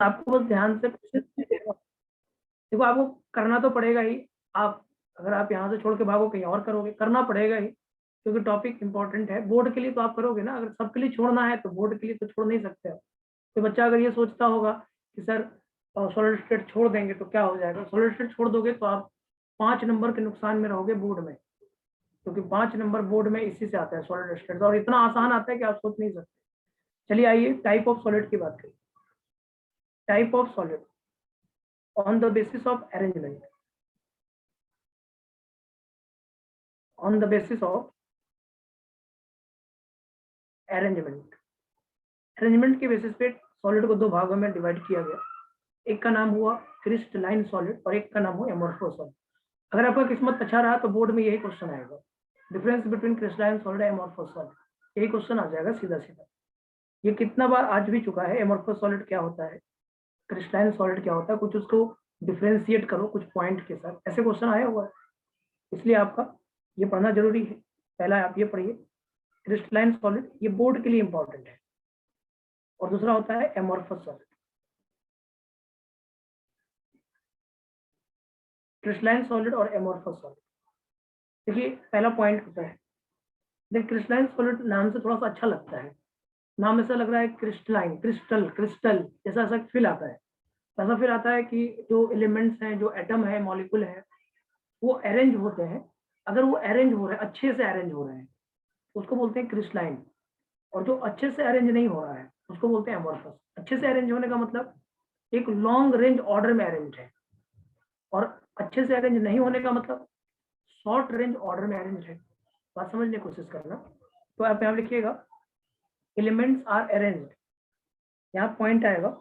आपको बस ध्यान से देखो, आपको करना तो पड़ेगा ही। आप अगर आप यहाँ से छोड़ के भागो कहीं और करोगे, करना पड़ेगा ही, क्योंकि टॉपिक इंपॉर्टेंट है। बोर्ड के लिए तो आप करोगे ना, अगर सबके लिए छोड़ना है तो बोर्ड के लिए तो छोड़ नहीं सकते आप। तो बच्चा अगर ये सोचता होगा कि सर सॉलिड स्टेट छोड़ देंगे तो क्या हो जाएगा, सॉलिड स्टेट छोड़ दोगे तो आप 5 नंबर के नुकसान में रहोगे बोर्ड में, क्योंकि 5 नंबर बोर्ड में इसी से आता है सॉलिड स्टेट, और इतना आसान आता है कि आप सोच नहीं सकते। चलिए आइए टाइप ऑफ सॉलिड की बात करें। Type of solid on the basis of arrangement, on the basis of arrangement. Arrangement के बेसिस पे सॉलिड को 2 भागों में डिवाइड किया गया। एक का नाम हुआ क्रिस्टलाइन सॉलिड और एक का नाम हुआ एमोर्फस सॉलिड। अगर आपका किस्मत अच्छा रहा तो बोर्ड में यही क्वेश्चन आएगा, difference between crystalline solid and amorphous solid, यही क्वेश्चन आ जाएगा सीधा सीधा। ये कितना बार आज भी चुका है, एमोर्फस सॉलिड क्या होता है, क्रिस्टलाइन सॉलिड क्या होता है, कुछ उसको डिफ्रेंशिएट करो कुछ पॉइंट के साथ, ऐसे क्वेश्चन आया हुआ है। इसलिए आपका ये पढ़ना जरूरी है। पहला आप ये पढ़िए क्रिस्टलाइन सॉलिड, ये बोर्ड के लिए इंपॉर्टेंट है। और दूसरा होता है एमोर्फस सॉलिड। क्रिस्टलाइन सॉलिड और एमोर्फस सॉलिड, देखिए पहला पॉइंट होता है, देखिए क्रिस्टलाइन सॉलिड नाम से थोड़ा सा अच्छा लगता है, नाम ऐसा लग रहा है क्रिस्टलाइन, क्रिस्टल क्रिस्टल जैसा ऐसा फील आता है। ऐसा फील आता है कि जो एलिमेंट्स हैं, जो एटम है, मॉलिक्यूल है, वो अरेंज होते हैं। अगर वो अरेंज हो रहे हैं, अच्छे से अरेंज हो रहे हैं, उसको बोलते हैं क्रिस्टलाइन। और जो अच्छे से अरेंज नहीं हो रहा है उसको बोलते हैं एमोर्फस। अच्छे से अरेंज होने का मतलब एक लॉन्ग रेंज ऑर्डर में अरेंज है, और अच्छे से अरेंज नहीं होने का मतलब शॉर्ट रेंज ऑर्डर में अरेंज है। बात समझने की कोशिश करना। तो आप यहाँ लिखिएगा एलिमेंट्स आर अरेंज्ड, यहाँ पॉइंट आएगा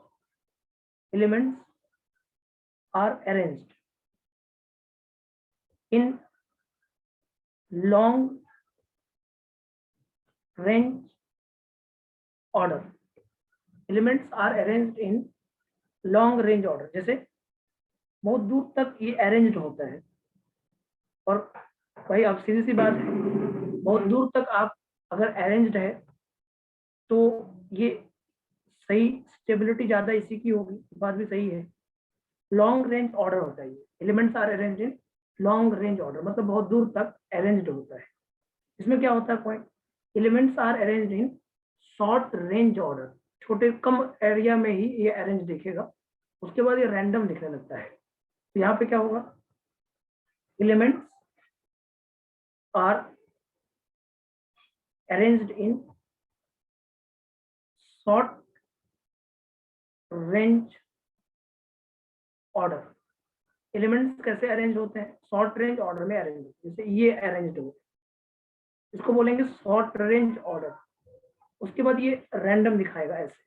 elements are arranged in long range order. Elements are arranged in long range order, जैसे बहुत दूर तक ये अरेंज्ड होता है। और भाई अब सीधी सी बात है, बहुत दूर तक आप अगर अरेंज्ड है तो ये सही स्टेबिलिटी ज्यादा इसी की होगी, बात भी सही है। लॉन्ग रेंज ऑर्डर होता है ये, elements are arranged in long range order, मतलब बहुत दूर तक अरेंज्ड होता है। इसमें क्या होता है point, elements are arranged in short range order, छोटे कम एरिया में ही ये अरेंज दिखेगा, उसके बाद ये रैंडम दिखने लगता है। तो यहाँ पे क्या होगा, elements are arranged in short range order. Elements कैसे अरेंज होते हैं, शॉर्ट रेंज ऑर्डर में अरेंज, जैसे ये अरेंज्ड हो, इसको बोलेंगे शॉर्ट रेंज ऑर्डर। उसके बाद ये रैंडम दिखाएगा ऐसे,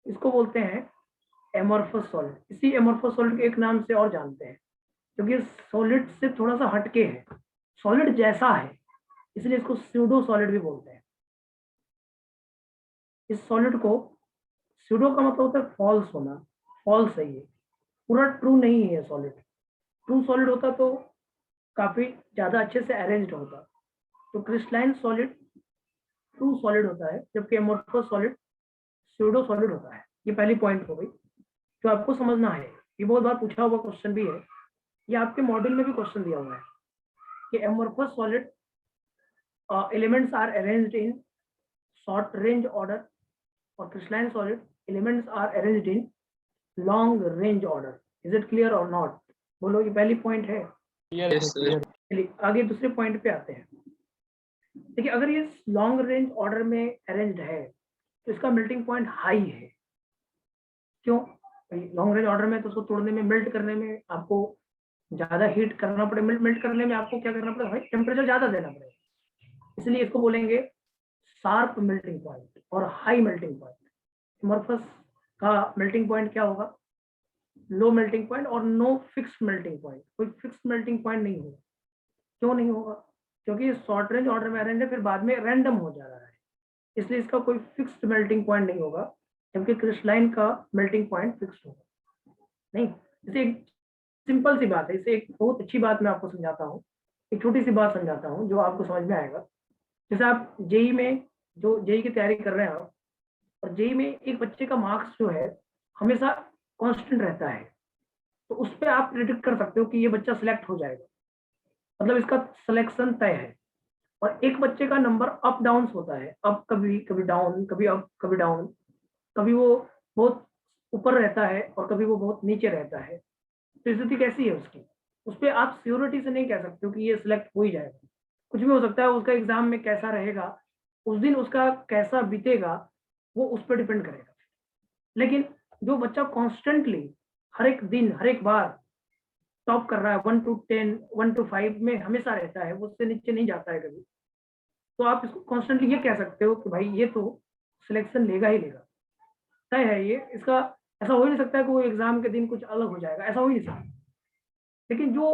इसको बोलते हैं एमोर्फस सॉलिड। इसी एमोर्फस सॉलिड के एक नाम से और जानते हैं, क्योंकि सॉलिड से थोड़ा सा हटके है, सॉलिड जैसा है, इसलिए इसको स्यूडो सॉलिड भी बोलते हैं। इस सॉलिड को, स्यूडो का मतलब होता है फॉल्स होना, फॉल्स है ये, पूरा ट्रू नहीं है सॉलिड। ट्रू सॉलिड होता तो काफी ज्यादा अच्छे से अरेंज्ड होता। तो क्रिस्टलाइन सॉलिड ट्रू सॉलिड होता है, जबकि एमोर्फस सॉलिड स्यूडो सॉलिड होता है। ये पहली पॉइंट हो गई जो आपको समझना है। ये बहुत बार पूछा हुआ क्वेश्चन भी है, ये आपके मॉड्यूल में भी क्वेश्चन दिया हुआ है कि amorphous solid elements are arranged in short range order, और crystalline solid elements are arranged in long range order. Is it clear और नॉट? बोलो, ये पहली पॉइंट है। Yes, sir. चलिए आगे दूसरे पॉइंट पे आते हैं। देखिए अगर ये लॉन्ग रेंज ऑर्डर में अरेंज्ड है तो इसका मेल्टिंग पॉइंट हाई है। क्यों? लॉन्ग रेंज ऑर्डर में तो उसको तोड़ने में, मेल्ट करने में आपको ज्यादा हीट करना पड़े, मेल्ट करने में आपको क्या करना पड़ेगा भाई, टेम्परेचर ज्यादा देना पड़ेगा। इसलिए इसको बोलेंगे शार्प मेल्टिंग पॉइंट और हाई मेल्टिंग पॉइंट। एमोर्फस का मेल्टिंग पॉइंट क्या होगा, लो मेल्टिंग पॉइंट और नो फिक्स मेल्टिंग पॉइंट। कोई फिक्स मेल्टिंग पॉइंट नहीं होगा। क्यों नहीं होगा? क्योंकि शॉर्ट रेंज ऑर्डर में अरेंज है, फिर बाद में रैंडम हो जा रहा है, इसलिए इसका कोई फिक्स्ड मेल्टिंग पॉइंट नहीं होगा, जबकि क्रिस्टलाइन का मेल्टिंग पॉइंट फिक्स्ड होगा। नहीं, इसे एक सिंपल सी बात है, इसे एक बहुत अच्छी बात मैं आपको समझाता हूँ, एक छोटी सी बात समझाता हूँ जो आपको समझ में आएगा। जैसे आप जेई में, जो जेई की तैयारी कर रहे हैं आप, और जेई में एक बच्चे का मार्क्स जो है हमेशा कांस्टेंट रहता है, तो उस पे आप प्रेडिक्ट कर सकते हो कि ये बच्चा सिलेक्ट हो जाएगा, मतलब इसका सिलेक्शन तय है। और एक बच्चे का नंबर अप डाउन होता है, अप कभी कभी डाउन, कभी अप कभी डाउन, कभी वो बहुत ऊपर रहता है और कभी वो बहुत नीचे रहता है। तो स्थिति कैसी है उसकी, उस पर आप श्योरिटी से नहीं कह सकते हो कि ये सिलेक्ट हो ही जाएगा। कुछ भी हो सकता है, उसका एग्जाम में कैसा रहेगा, उस दिन उसका कैसा बीतेगा, वो उस पर डिपेंड करेगा। लेकिन जो बच्चा कॉन्स्टेंटली हर एक दिन हर एक बार टॉप कर रहा है, 1 to 10 1 to 5 में हमेशा रहता है, वो उससे नीचे नहीं जाता है कभी, तो आप इसको कॉन्स्टेंटली ये कह सकते हो कि भाई ये तो सिलेक्शन लेगा ही लेगा, तय है ये इसका। ऐसा हो ही नहीं सकता है कि वो एग्जाम के दिन कुछ अलग हो जाएगा, ऐसा हो ही नहीं सकता। लेकिन जो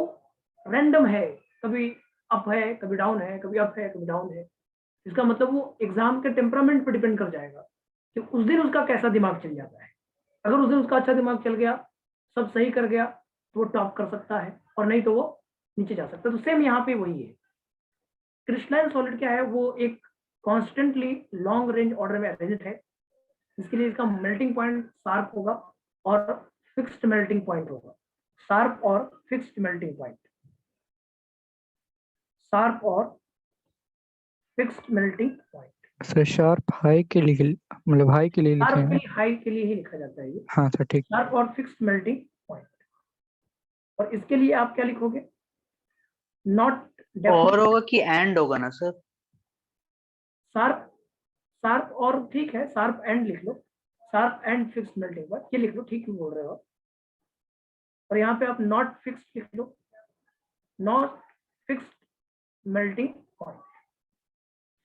रैंडम है, कभी अप है कभी डाउन है, कभी अप है कभी डाउन है, इसका मतलब वो एग्जाम के टेम्परामेंट पर डिपेंड कर जाएगा कि उस दिन उसका कैसा दिमाग चल जाता है। अगर उस दिन उसका अच्छा दिमाग चल गया, सब सही कर गया, तो वो टॉप कर सकता है, और नहीं तो वो नीचे जा सकता है। तो सेम यहाँ पे वही है। क्रिस्टलाइन सॉलिड क्या है, वो एक कॉन्स्टेंटली लॉन्ग रेंज ऑर्डर में अरेंज्ड है। इसके लिए इसका मेल्टिंग पॉइंट शार्प होगा और फिक्स्ड मेल्टिंग पॉइंट होगा। शार्प और फिक्स्ड मेल्टिंग पॉइंट, शार्प और fixed melting point. Sir sharp high के लिए, मतलब हाई के लिए लिखे शार्प हैं। भी हाई के लिए ही लिखा जाता है ये, हाँ सर ठीक। शार्प और फिक्स्ड मेल्टिंग पॉइंट। और इसके लिए आप क्या लिखोगे, नॉट और डेफिनेट। होगा कि एंड होगा ना सर? शार्प, शार्प और ठीक है, शार्प एंड लिख लो, sharp and fixed melting point ये लिख लो, ठीक ही बोल रहे हो। और यहाँ पे आप नॉट फिक्स्ड लिख लो, not fixed melting point,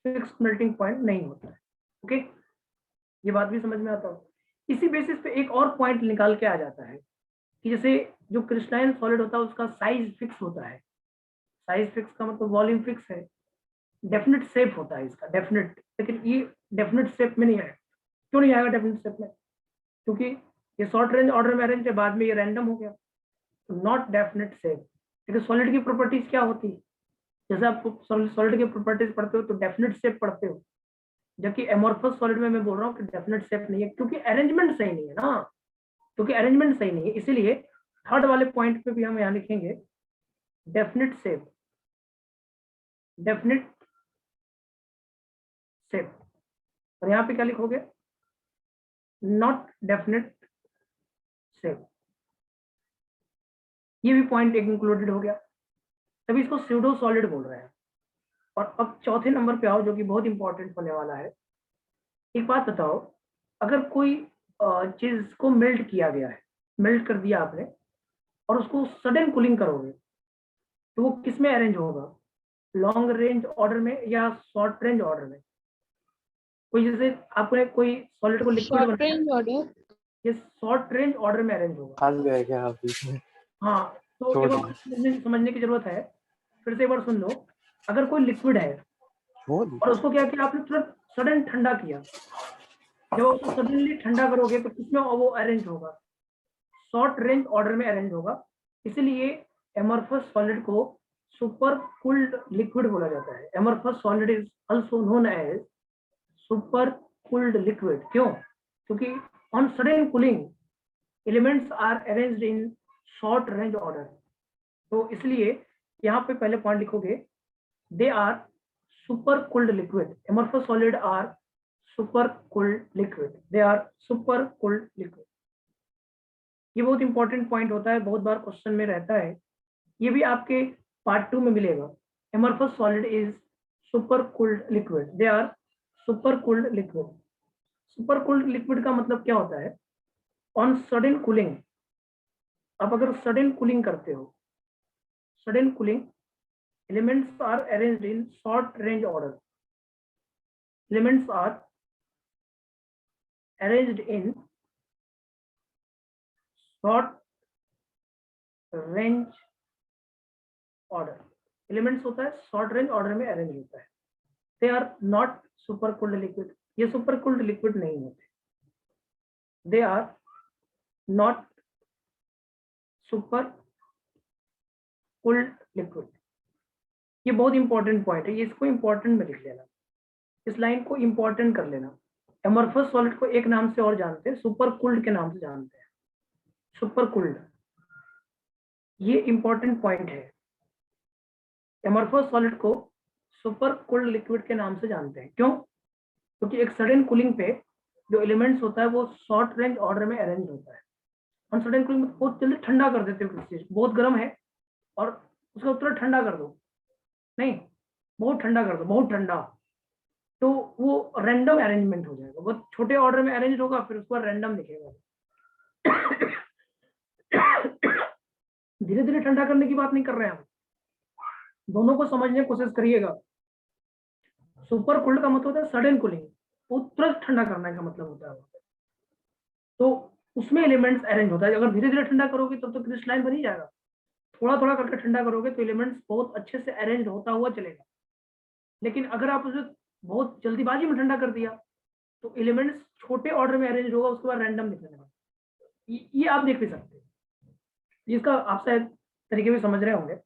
fixed melting point नहीं होता है। ओके, ये बात भी समझ में आता हो। इसी बेसिस पे एक और पॉइंट निकाल के आ जाता है कि जैसे जो क्रिस्टलाइन सॉलिड होता है उसका साइज फिक्स होता है। साइज फिक्स का मतलब वॉल्यूम फिक्स है, डेफिनेट शेप होता है इसका, डेफिनेट। लेकिन ये डेफिनेट शेप में नहीं आएगा। क्यों नहीं आएगा डेफिनेट शेप में, क्योंकि ये शॉर्ट रेंज ऑर्डर में अरेंज है, बाद में ये रैंडम हो गया, तो नॉट डेफिनेट शेप। लेकिन सॉलिड की प्रॉपर्टीज क्या होती है, जैसे आप सॉलिड की प्रॉपर्टीज पढ़ते हो तो डेफिनेट शेप पढ़ते हो, जबकि एमोर्फस सॉलिड में मैं बोल रहा हूँ कि डेफिनेट शेप नहीं है, क्योंकि अरेंजमेंट सही नहीं है ना, क्योंकि अरेंजमेंट सही नहीं है। इसीलिए थर्ड वाले पॉइंट पे भी हम यहाँ लिखेंगे डेफिनेट शेप, डेफिनेट शेप। और यहाँ पे क्या लिखोगे, नॉट डेफिनेट शेप। ये भी पॉइंट एक इंक्लूडेड हो गया, तभी इसको स्यूडो सॉलिड बोल रहे हैं। और अब चौथे नंबर पे आओ, जो कि बहुत इंपॉर्टेंट होने वाला है। एक बात बताओ, अगर कोई चीज को मेल्ट किया गया है, मेल्ट कर दिया आपने, और उसको सडन कूलिंग करोगे, तो वो किस में अरेंज होगा, लॉन्ग रेंज ऑर्डर में या शॉर्ट रेंज ऑर्डर में? कोई जैसे आपने कोई सॉलिड को लिक्विड शॉर्ट बनाया, रेंज ऑर्डर। ये शॉर्ट रेंज ऑर्डर में अरेंज होगा। हाल गया क्या आप इसमें? हाँ, तो छोड़ एक बार दो, समझने की जरूरत है, फिर से एक बार सुन लो। अगर कोई लिक्विड है छोड़ दो। और उसको क्या किया आपने, तुरंत सडन ठंडा किया, जब उसको सडनली ठंडा करोगे तो किसमें वो अरेंज होगा, शॉर्ट रेंज ऑर्डर में अरेंज होगा। इसलिए एमोर्फस सॉलिड को सुपर कूल्ड लिक्विड बोला जाता है। Amorphous solid is also known as super cooled liquid. क्यों, क्योंकि on sudden cooling elements are arranged in short range order. तो इसलिए यहाँ पे पहले पॉइंट लिखोगे, they are super cooled liquid, amorphous solid are super cooled liquid, they are super cooled liquid. ये बहुत इंपॉर्टेंट पॉइंट होता है, बहुत बार क्वेश्चन में रहता है, ये भी आपके पार्ट 2 में मिलेगा। Amorphous solid is super cooled liquid, they are super cooled liquid. Super cooled liquid का मतलब क्या होता है, ऑन सडन कूलिंग, आप अगर सडन कूलिंग करते हो, sudden cooling elements are arranged in short range order, elements are arranged in short range order. Elements होता है शॉर्ट रेंज ऑर्डर में अरेंज होता है, they are not super cooled liquid. ये सुपर कूल्ड लिक्विड नहीं होते, they are not super cooled liquid. ये बहुत इंपॉर्टेंट पॉइंट है, ये इसको इंपॉर्टेंट में लिख लेना, इस लाइन को इंपॉर्टेंट कर लेना। एमॉर्फस सॉलिड को एक नाम से और जानते हैं, सुपर कूल्ड के नाम से जानते हैं। सुपर कूल्ड, ये इंपॉर्टेंट पॉइंट है। एमॉर्फस सॉलिड को सुपर कूल्ड लिक्विड के नाम से जानते हैं। क्यों? क्योंकि एक सडन कूलिंग पे जो एलिमेंट्स होता है वो शॉर्ट रेंज ऑर्डर में अरेंज होता है। हम सडन कूलिंग में बहुत जल्दी ठंडा कर देते हो किसी चीज, बहुत गर्म है और उसको तुरंत ठंडा कर दो, नहीं, बहुत ठंडा कर दो, बहुत ठंडा, तो वो रैंडम अरेंजमेंट हो जाएगा, बहुत छोटे ऑर्डर में अरेंज होगा, फिर उसके बाद रैंडम दिखेगा। धीरे धीरे ठंडा करने की बात नहीं कर रहे हैं हम, दोनों को समझने की कोशिश करिएगा। सुपर कूल्ड का मतलब होता है सडन कूलिंग, वो तुरंत ठंडा करने का मतलब होता है। तो उसमें एलिमेंट्स अरेंज होता है। अगर धीरे धीरे ठंडा करोगे तब तो क्रिस्टलाइन बन ही जाएगा, थोड़ा थोड़ा करके ठंडा करोगे तो एलिमेंट्स बहुत अच्छे से अरेंज होता हुआ चलेगा। लेकिन अगर आप उसे बहुत जल्दीबाजी में ठंडा कर दिया तो एलिमेंट्स छोटे ऑर्डर में अरेंज होगा, उसके बाद रैंडम दिखने लगा। ये आप देख भी सकते हैं, इसका आप शायद तरीके से समझ रहे होंगे।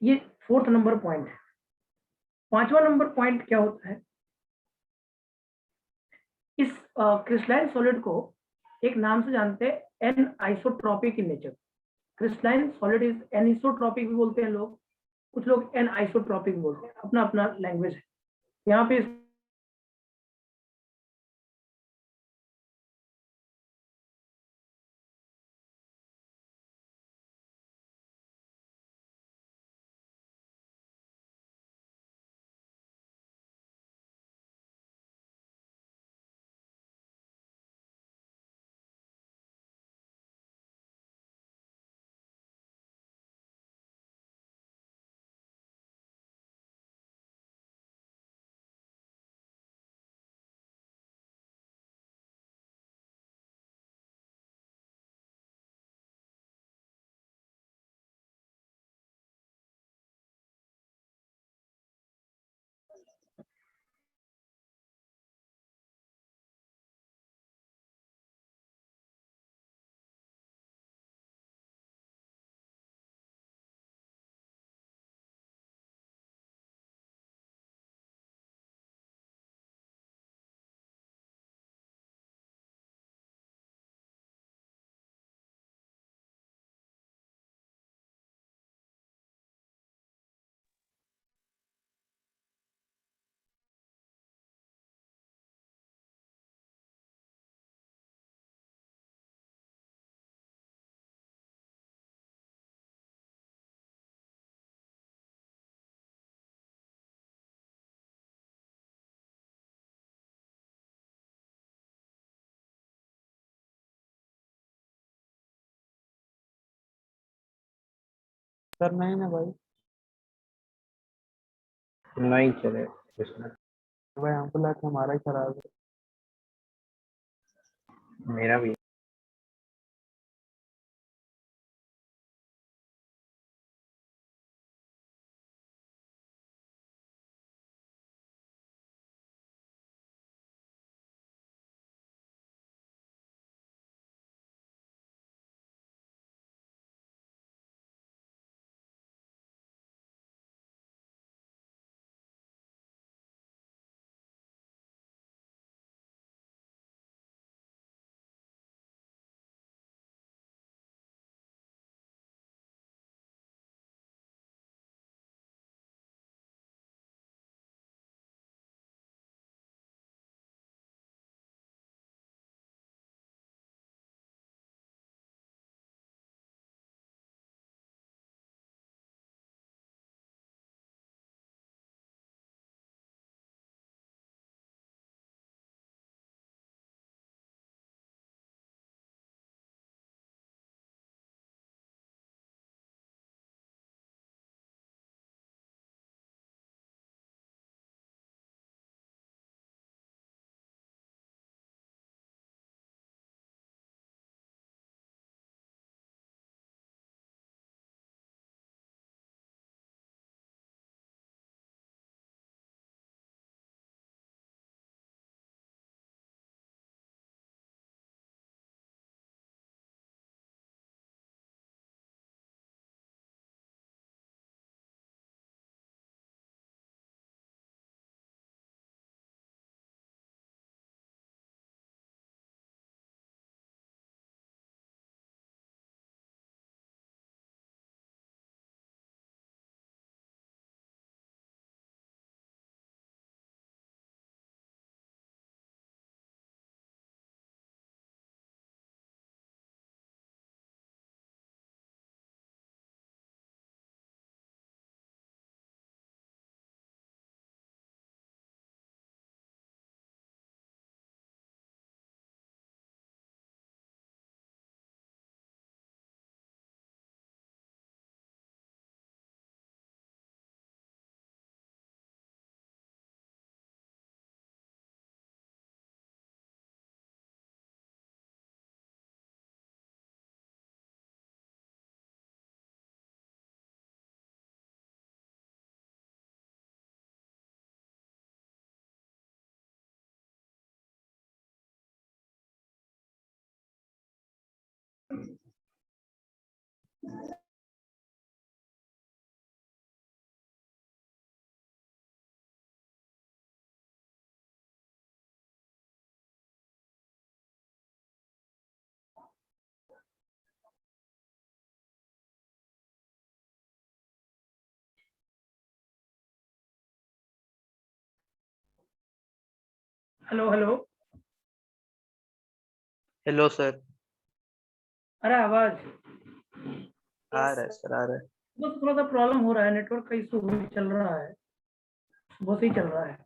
ये 4th नंबर पॉइंट है। 5वां नंबर पॉइंट क्या होता है, इस क्रिस्टलाइन सॉलिड को एक नाम से जानते हैं, an isotropic in nature. Crystalline solid is anisotropic भी बोलते हैं लोग, कुछ लोग एन आइसोट्रॉपिक बोलते हैं, अपना अपना लैंग्वेज है। यहाँ पे सर नहीं ना भाई, नहीं चले इसमें। भाई हमको लगा कि हमारा ही खराब है। मेरा भी हेलो हेलो। Hello sir. अरे आवाज आ रहा है सर, आ रहा है। बस थोड़ा सा प्रॉब्लम हो रहा है, नेटवर्क का इशू चल रहा है, बहुत ही चल रहा है।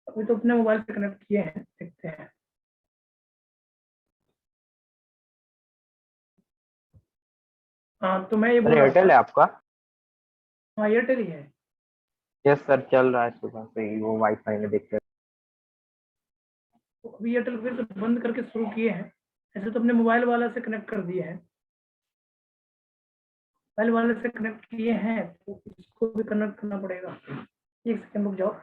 अभी तो अपने मोबाइल से कनेक्ट किए हैं, देखते हैं। हाँ तो मैं ये बोल अरे रहा एयरटेल था। है आपका? हाँ एयरटेल ही है। यस सर, चल रहा है सुबह से ही, वो वाईफाई में देखते हैं। तो अभी एयरटेल फिर से बंद करके शुरू किए हैं। ऐसे तो अपने मोबाइल वाला से कनेक्ट कर दिए हैं, मोबाइल वाले से कनेक्ट किए हैं, तो इसको भी कनेक्ट करना पड़ेगा। एक सेकंड रुक जाओ।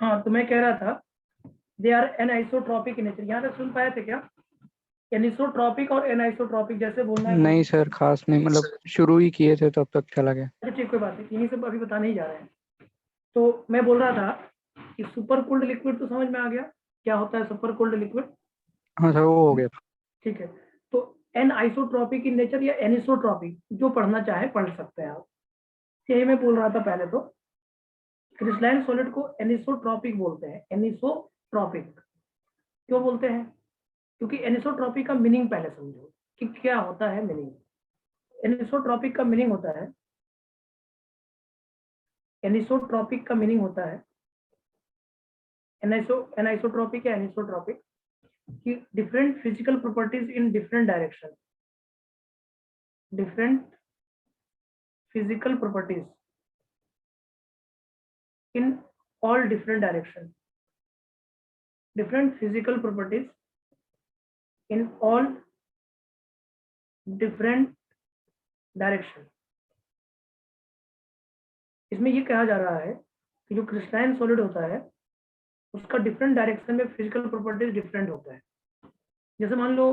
हाँ तो मैं कह रहा था, दे आर एनआइसोट्रॉपिक इन नेचर। यहाँ तक सुन पाए थे क्या? एनिसोट्रॉपिक और एनआइसोट्रॉपिक जैसे बोलना है बोल नहीं दो। सर, खास नहीं, मतलब शुरू ही किए थे तब तक चला गया। अच्छा ठीक, कोई बात नहीं, इन्हीं से अभी बताने ही जा रहे हैं। तो मैं बोल रहा था कि सुपर कोल्ड लिक्विड तो समझ में आ गया, क्या होता है सुपर कोल्ड लिक्विड। हाँ सर, वो हो गया था। ठीक है। तो एन आइसोट्रॉपिक इन नेचर या एनिसोट्रॉपिक, जो पढ़ना चाहे पढ़ सकते हैं आप। यही मैं बोल रहा था पहले। तो क्रिस्टलाइन सॉलिड को एनिसोट्रॉपिक बोलते हैं। एनिसोट्रॉपिक क्यों बोलते हैं? क्योंकि एनिसोट्रॉपिक का मीनिंग पहले समझो कि क्या होता है मीनिंग। एनिसोट्रॉपिक का मीनिंग होता है, एनिसोट्रॉपिक का मीनिंग होता है, एनाइसोट्रॉपिक या एनिसोट्रॉपिक कि different physical properties in different direction. Different physical properties in all different direction. Different physical properties in all different direction. इसमें ये कहा जा रहा है कि जो क्रिस्टलाइन सॉलिड होता है उसका डिफरेंट डायरेक्शन में फिजिकल प्रॉपर्टीज डिफरेंट होता है। जैसे मान लो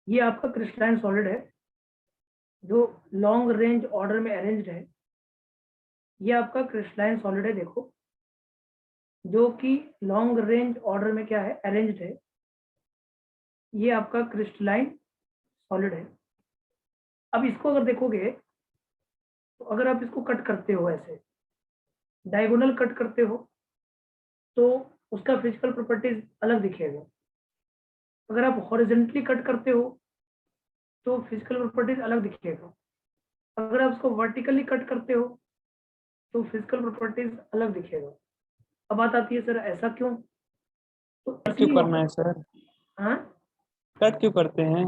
ये आपका क्रिस्टलाइन सॉलिड है जो लॉन्ग रेंज ऑर्डर में अरेंज्ड है। ये आपका क्रिस्टलाइन सॉलिड है, देखो, जो कि लॉन्ग रेंज ऑर्डर में क्या है, अरेंज्ड है। ये आपका क्रिस्टलाइन सॉलिड है। अब इसको अगर देखोगे तो अगर आप इसको कट करते हो, ऐसे डायगोनल कट करते हो, तो उसका फिजिकल प्रॉपर्टीज अलग दिखेगा। अगर आप हॉरिजॉन्टली कट करते हो तो फिजिकल प्रॉपर्टीज अलग दिखेगा। अगर आप उसको वर्टिकली कट करते हो तो फिजिकल प्रॉपर्टीज अलग दिखेगा। अब बात आती है, सर ऐसा क्यों? तो कट क्यों इसलिए करना है सर? हाँ, कट क्यों करते हैं?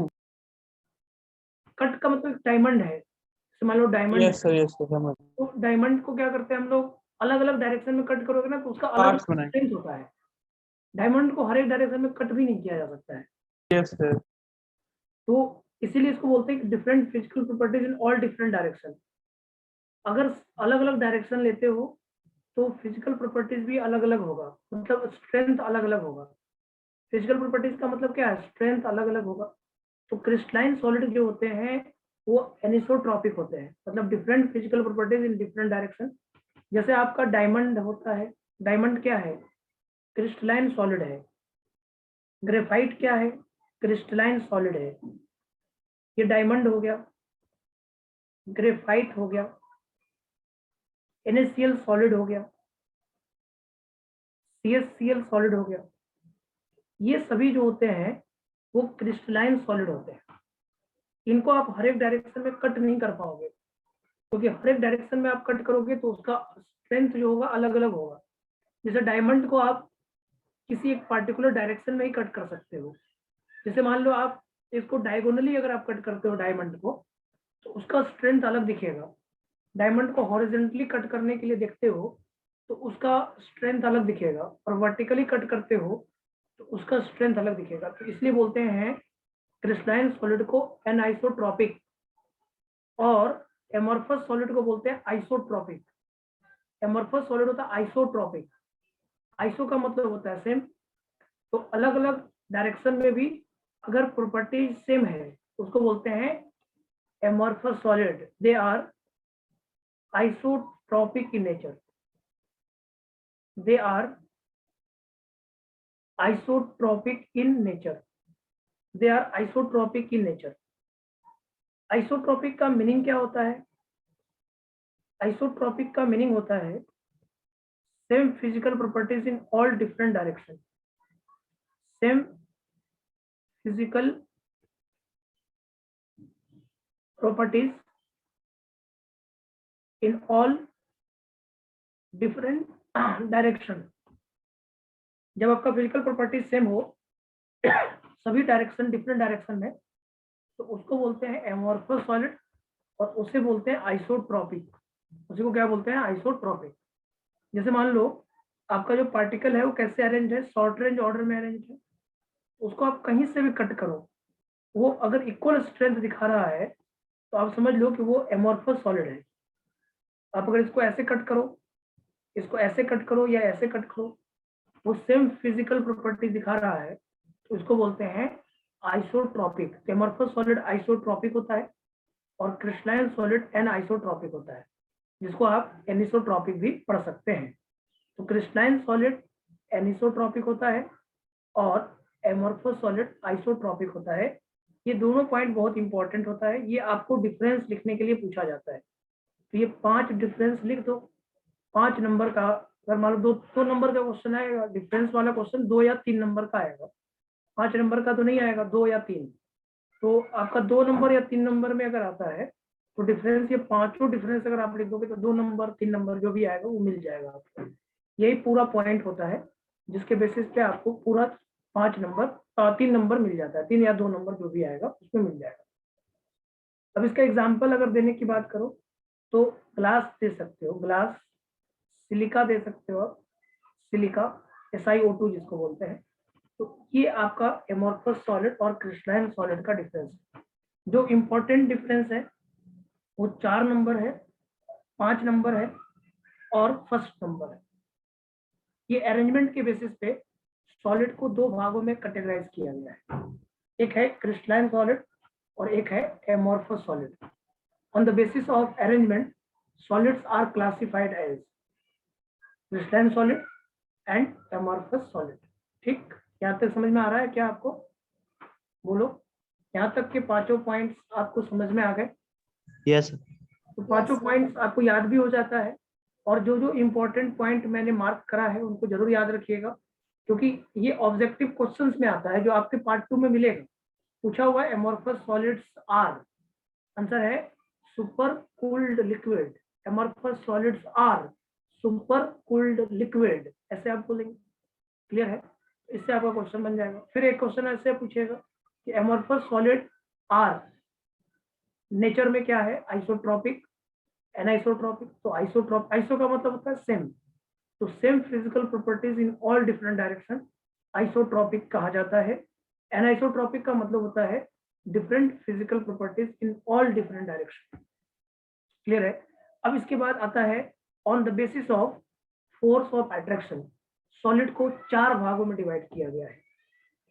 कट का मतलब डायमंड है, जैसे मान लो डायमंड यस सर, है, यस सर, समझ। तो डायमंड को क्या करते हैं हम लोग, अलग अलग डायरेक्शन में कट करोगे ना तो उसका अलग पार्ट्स बनाए। स्ट्रेंथ होता है। डायमंड को हर एक डायरेक्शन में कट भी नहीं किया जा सकता है। Yes sir. तो इसीलिए इसको बोलते हैं कि different physical properties in all different direction. अगर अलग अलग डायरेक्शन लेते हो तो फिजिकल प्रॉपर्टीज भी अलग अलग होगा, मतलब स्ट्रेंथ अलग अलग होगा। फिजिकल प्रॉपर्टीज का मतलब क्या है, स्ट्रेंथ अलग अलग होगा। तो क्रिस्टलाइन सॉलिड जो होते हैं वो एनिसोट्रॉपिक होते हैं, मतलब different physical properties in different direction. जैसे आपका डायमंड होता है, डायमंड क्या है, क्रिस्टलाइन सॉलिड है। ग्रेफाइट क्या है, क्रिस्टलाइन सॉलिड है। ये डायमंड हो गया, ग्रेफाइट हो गया, NaCl सॉलिड हो गया, CaCl सॉलिड हो गया। ये सभी जो होते हैं वो क्रिस्टलाइन सॉलिड होते हैं। इनको आप हर एक डायरेक्शन में कट नहीं कर पाओगे, क्योंकि हर एक डायरेक्शन में आप कट करोगे तो उसका स्ट्रेंथ जो होगा अलग अलग होगा। जैसे डायमंड को आप किसी एक पार्टिकुलर डायरेक्शन में ही कट कर सकते हो। जैसे मान लो आप इसको डायगोनली अगर आप कट करते हो डायमंड को, तो उसका स्ट्रेंथ अलग दिखेगा। डायमंड को हॉरिजॉन्टली कट करने के लिए देखते हो तो उसका स्ट्रेंथ अलग दिखेगा, और वर्टिकली कट करते हो तो उसका स्ट्रेंथ अलग दिखेगा। तो इसलिए बोलते हैं क्रिस्टलाइन सॉलिड को एनाइसोट्रॉपिक और एमॉर्फस सॉलिड को बोलते हैं आइसोट्रॉपिक। एमॉर्फस सॉलिड होता है आइसोट्रॉपिक, आइसो का मतलब होता है सेम, तो अलग अलग डायरेक्शन में भी अगर प्रॉपर्टी सेम है तो उसको बोलते हैं amorphous solid. They are isotropic in nature, they are isotropic in nature, they are isotropic in nature. Isotropic का मीनिंग क्या होता है? आइसोट्रॉपिक का मीनिंग होता है same physical properties in all different direction, same physical properties in all different direction. जब आपका physical properties same हो सभी डायरेक्शन, डिफरेंट डायरेक्शन में, तो उसको बोलते हैं एमॉर्फस सॉलिड और उसे बोलते हैं आइसोट्रॉपिक। उसी को क्या बोलते हैं? आइसोट्रॉपिक। जैसे मान लो आपका जो पार्टिकल है वो कैसे अरेंज है? शॉर्ट रेंज ऑर्डर में अरेंज है। उसको आप कहीं से भी कट करो, वो अगर इक्वल स्ट्रेंथ दिखा रहा है तो आप समझ लो कि वो एमॉर्फस सॉलिड है। आप अगर इसको ऐसे कट करो, इसको ऐसे कट करो या ऐसे कट करो, वो सेम फिजिकल प्रॉपर्टी दिखा रहा है, तो इसको बोलते हैं आइसोट्रॉपिक। एमॉर्फस सॉलिड आइसोट्रॉपिक होता है और क्रिस्टलाइन सॉलिड एनाइसोट्रॉपिक होता है, जिसको आप एनिसोट्रॉपिक भी पढ़ सकते हैं। तो क्रिस्टलाइन सॉलिड एनिसोट्रॉपिक होता है और एमॉर्फस सॉलिड आइसोट्रॉपिक होता है। ये दोनों पॉइंट बहुत इंपॉर्टेंट होता है, ये आपको डिफरेंस लिखने के लिए पूछा जाता है। तो ये 5 डिफरेंस लिख दो। 5 नंबर का, अगर मान लो 2 नंबर का क्वेश्चन आएगा, डिफरेंस वाला क्वेश्चन 2 या 3 नंबर का आएगा, 5 नंबर का तो नहीं आएगा, 2 या 3। तो आपका 2 नंबर या 3 नंबर में अगर आता है तो डिफरेंस, ये पांचों डिफरेंस अगर आप लिख दोगे तो 2 नंबर 3 नंबर जो भी आएगा वो मिल जाएगा आपको। यही पूरा पॉइंट होता है जिसके बेसिस पे आपको पूरा 5 नंबर 3 नंबर मिल जाता है, 3 या 2 नंबर जो भी आएगा उसमें मिल जाएगा। अब इसका एग्जाम्पल अगर देने की बात करो तो ग्लास दे सकते हो, ग्लास, सिलिका दे सकते हो, सिलिका SiO2 जिसको बोलते हैं। तो ये आपका एमॉर्फस सॉलिड और क्रिस्टलाइन सॉलिड का डिफरेंस है। जो इम्पोर्टेंट डिफरेंस है वो 4 नंबर है, 5 नंबर है और फर्स्ट नंबर है। ये अरेंजमेंट के बेसिस पे सॉलिड को 2 भागों में कैटेगराइज किया गया है, एक है क्रिस्टलाइन सॉलिड और एक है amorphous solid. On the basis of arrangement solids are classified as crystalline solid and amorphous solid. ठीक, यहाँ तक समझ में आ रहा है क्या आपको? बोलो, यहाँ तक के 5 पॉइंट्स आपको समझ में आ गए? यस तो 5 पॉइंट्स आपको याद भी हो जाता है, और जो जो इम्पोर्टेंट पॉइंट मैंने मार्क करा है उनको जरूर याद रखिएगा, क्योंकि ये ऑब्जेक्टिव क्वेश्चंस में आता है जो आपके पार्ट 2 में मिलेगा। पूछा हुआ एमॉर्फस सॉलिड्स आर, आंसर है super cooled liquid. Amorphous solids are super cooled liquid, ऐसे आप बोलेंगे। क्लियर है? इससे आपका क्वेश्चन बन जाएगा। फिर एक क्वेश्चन ऐसे पूछेगा कि एमॉर्फस सॉलिड आर नेचर में क्या है? Isotropic, anisotropic. तो आइसोट्रॉप, आइसो का मतलब होता है सेम, तो same physical properties in all different direction isotropic कहा जाता है। एनाइसोट्रॉपिक का मतलब होता है different physical properties in all different direction. Clear है? अब इसके बाद आता है on the basis of force of attraction. Solid को 4 भागों में डिवाइड किया गया है।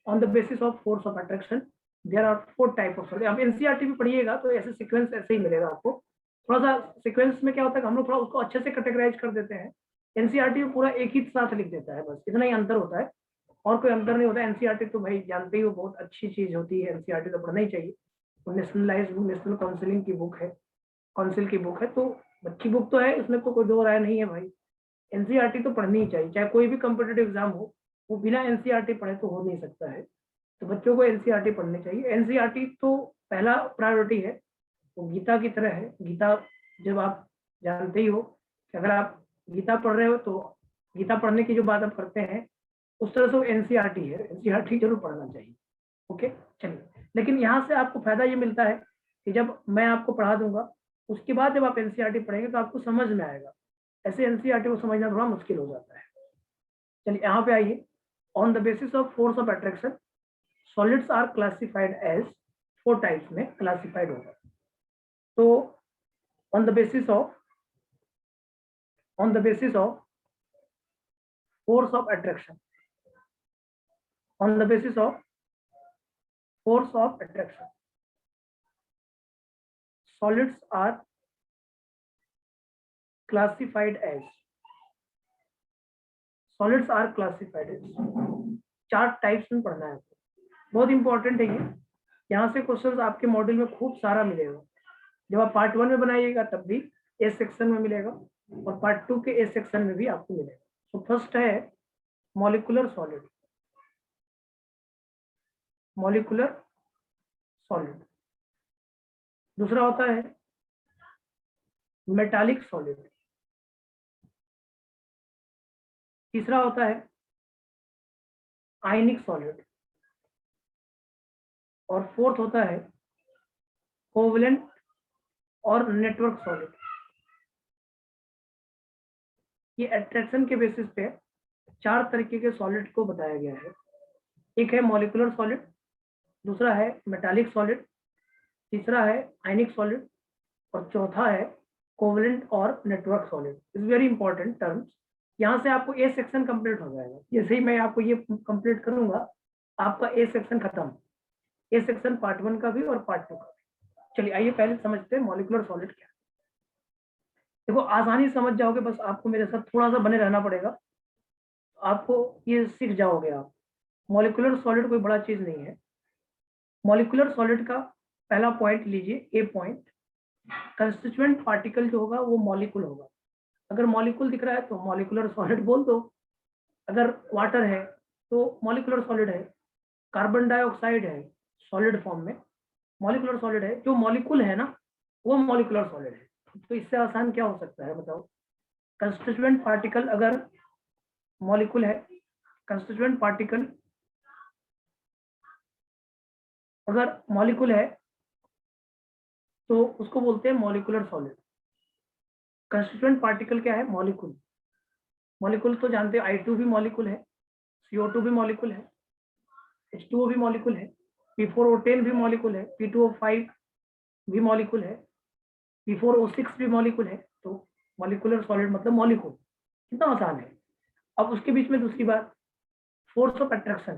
On the basis of force of attraction there are 4 type of solid. आप एनसीईआरटी भी पढ़िएगा तो ऐसे सीक्वेंस ऐसे ही मिलेगा आपको। थोड़ा सा सीक्वेंस में क्या होता है कि हम लोग थोड़ा उसको अच्छे से कैटेगराइज कर देते हैं। एनसीईआरटी में पूरा एक ही साथ लिख देता है, बस इतना ही अंतर होता है, और कोई अंतर नहीं होता। एनसीईआरटी तो भाई जानते ही हो बहुत अच्छी चीज होती है, एनसीईआरटी तो पढ़ना ही चाहिए। वो नेशनलाइज्ड नेशनल काउंसिलिंग की बुक है, काउंसिल की बुक है, तो अच्छी बुक तो है, इसमें तो कोई दो राय नहीं है भाई। एनसीईआरटी तो पढ़नी ही चाहिए, चाहे कोई भी कॉम्पिटिटिव एग्जाम हो, वो बिना एनसीईआरटी पढ़े तो हो नहीं सकता है। तो बच्चों को एनसीईआरटी पढ़नी चाहिए। एनसीईआरटी तो पहला प्रायोरिटी है, वो गीता की तरह है। गीता जब आप जानते ही हो कि अगर आप गीता पढ़ रहे हो तो गीता पढ़ने की जो बात आप करते हैं उस तरह से वो एनसीईआरटी है, एनसीईआरटी जरूर पढ़ना चाहिए। ओके, चलिए। लेकिन यहाँ से आपको फायदा ये मिलता है कि जब मैं आपको पढ़ा दूंगा उसके बाद जब आप एनसीईआरटी पढ़ेंगे तो आपको समझ में आएगा। ऐसे एनसीईआरटी को समझना थोड़ा मुश्किल हो जाता है। चलिए यहाँ पे आइए। On the basis of force of attraction solids are classified as 4 types में क्लासिफाइड होगा। तो on the basis of force of attraction, on the basis of force of attraction, solids are classified as 4 types में पढ़ना है, बहुत important है ये। यहाँ से क्वेश्चंस आपके मॉड्यूल में खूब सारा मिलेगा। जब आप पार्ट 1 में बनाइएगा तब भी ए सेक्शन में मिलेगा और पार्ट 2 के ए सेक्शन में भी आपको मिलेगा। तो फर्स्ट है मॉलिक्यूलर सॉलिड, दूसरा होता है मेटालिक सॉलिड, तीसरा होता है आयनिक सॉलिड और फोर्थ होता है कोवलेंट और नेटवर्क सॉलिड। ये अट्रैक्शन के बेसिस पे 4 तरीके के सॉलिड को बताया गया है। एक है मॉलिक्यूलर सॉलिड, दूसरा है मेटालिक सॉलिड, तीसरा है आयनिक सॉलिड और चौथा है कोवलेंट और network solid. Is very important terms. यहाँ से आपको ए सेक्शन कंप्लीट हो जाएगा। जैसे ही मैं आपको ये कंप्लीट करूंगा आपका ए सेक्शन खत्म। ए सेक्शन पार्ट 1 का भी और पार्ट 2 का भी। चलिए आइए पहले समझते हैं मॉलिक्यूलर सॉलिड क्या है। देखो आसानी समझ जाओगे, बस आपको मेरे साथ थोड़ा सा बने रहना पड़ेगा, आपको ये सीख जाओगे आप। मॉलिक्यूलर सॉलिड कोई बड़ा चीज नहीं है। मॉलिक्यूलर सॉलिड का पहला पॉइंट लीजिए, ए पॉइंट, कंस्टिट्यूएंट पार्टिकल जो होगा वो मॉलिक्यूल होगा। अगर मॉलिक्यूल दिख रहा है तो मॉलिक्यूलर सॉलिड बोल दो। अगर वाटर है तो मॉलिक्यूलर सॉलिड है। कार्बन डाइऑक्साइड है सॉलिड फॉर्म में, मॉलिक्यूलर सॉलिड है। जो मॉलिक्यूल है ना वो मॉलिक्यूलर सॉलिड है। तो इससे आसान क्या हो सकता है बताओ? कंस्टिट्यूएंट पार्टिकल अगर मॉलिक्यूल है, कंस्टिट्यूएंट पार्टिकल अगर मॉलिक्यूल है तो उसको बोलते हैं मॉलिक्यूलर सॉलिड। कंस्टिट्यूएंट पार्टिकल क्या है? मॉलिक्यूल। मॉलिक्यूल तो जानते हैं, I2 भी मॉलिक्यूल है, CO2 भी मॉलिक्यूल है, H2O भी मॉलिक्यूल है, P4O10 भी मॉलिक्यूल है, P2O5 भी मॉलिक्यूल है, P4O6 भी मॉलिक्यूल है। तो मॉलिक्यूलर सॉलिड मतलब मॉलिक्यूल। कितना आसान है। अब उसके बीच में दूसरी बात, force of attraction.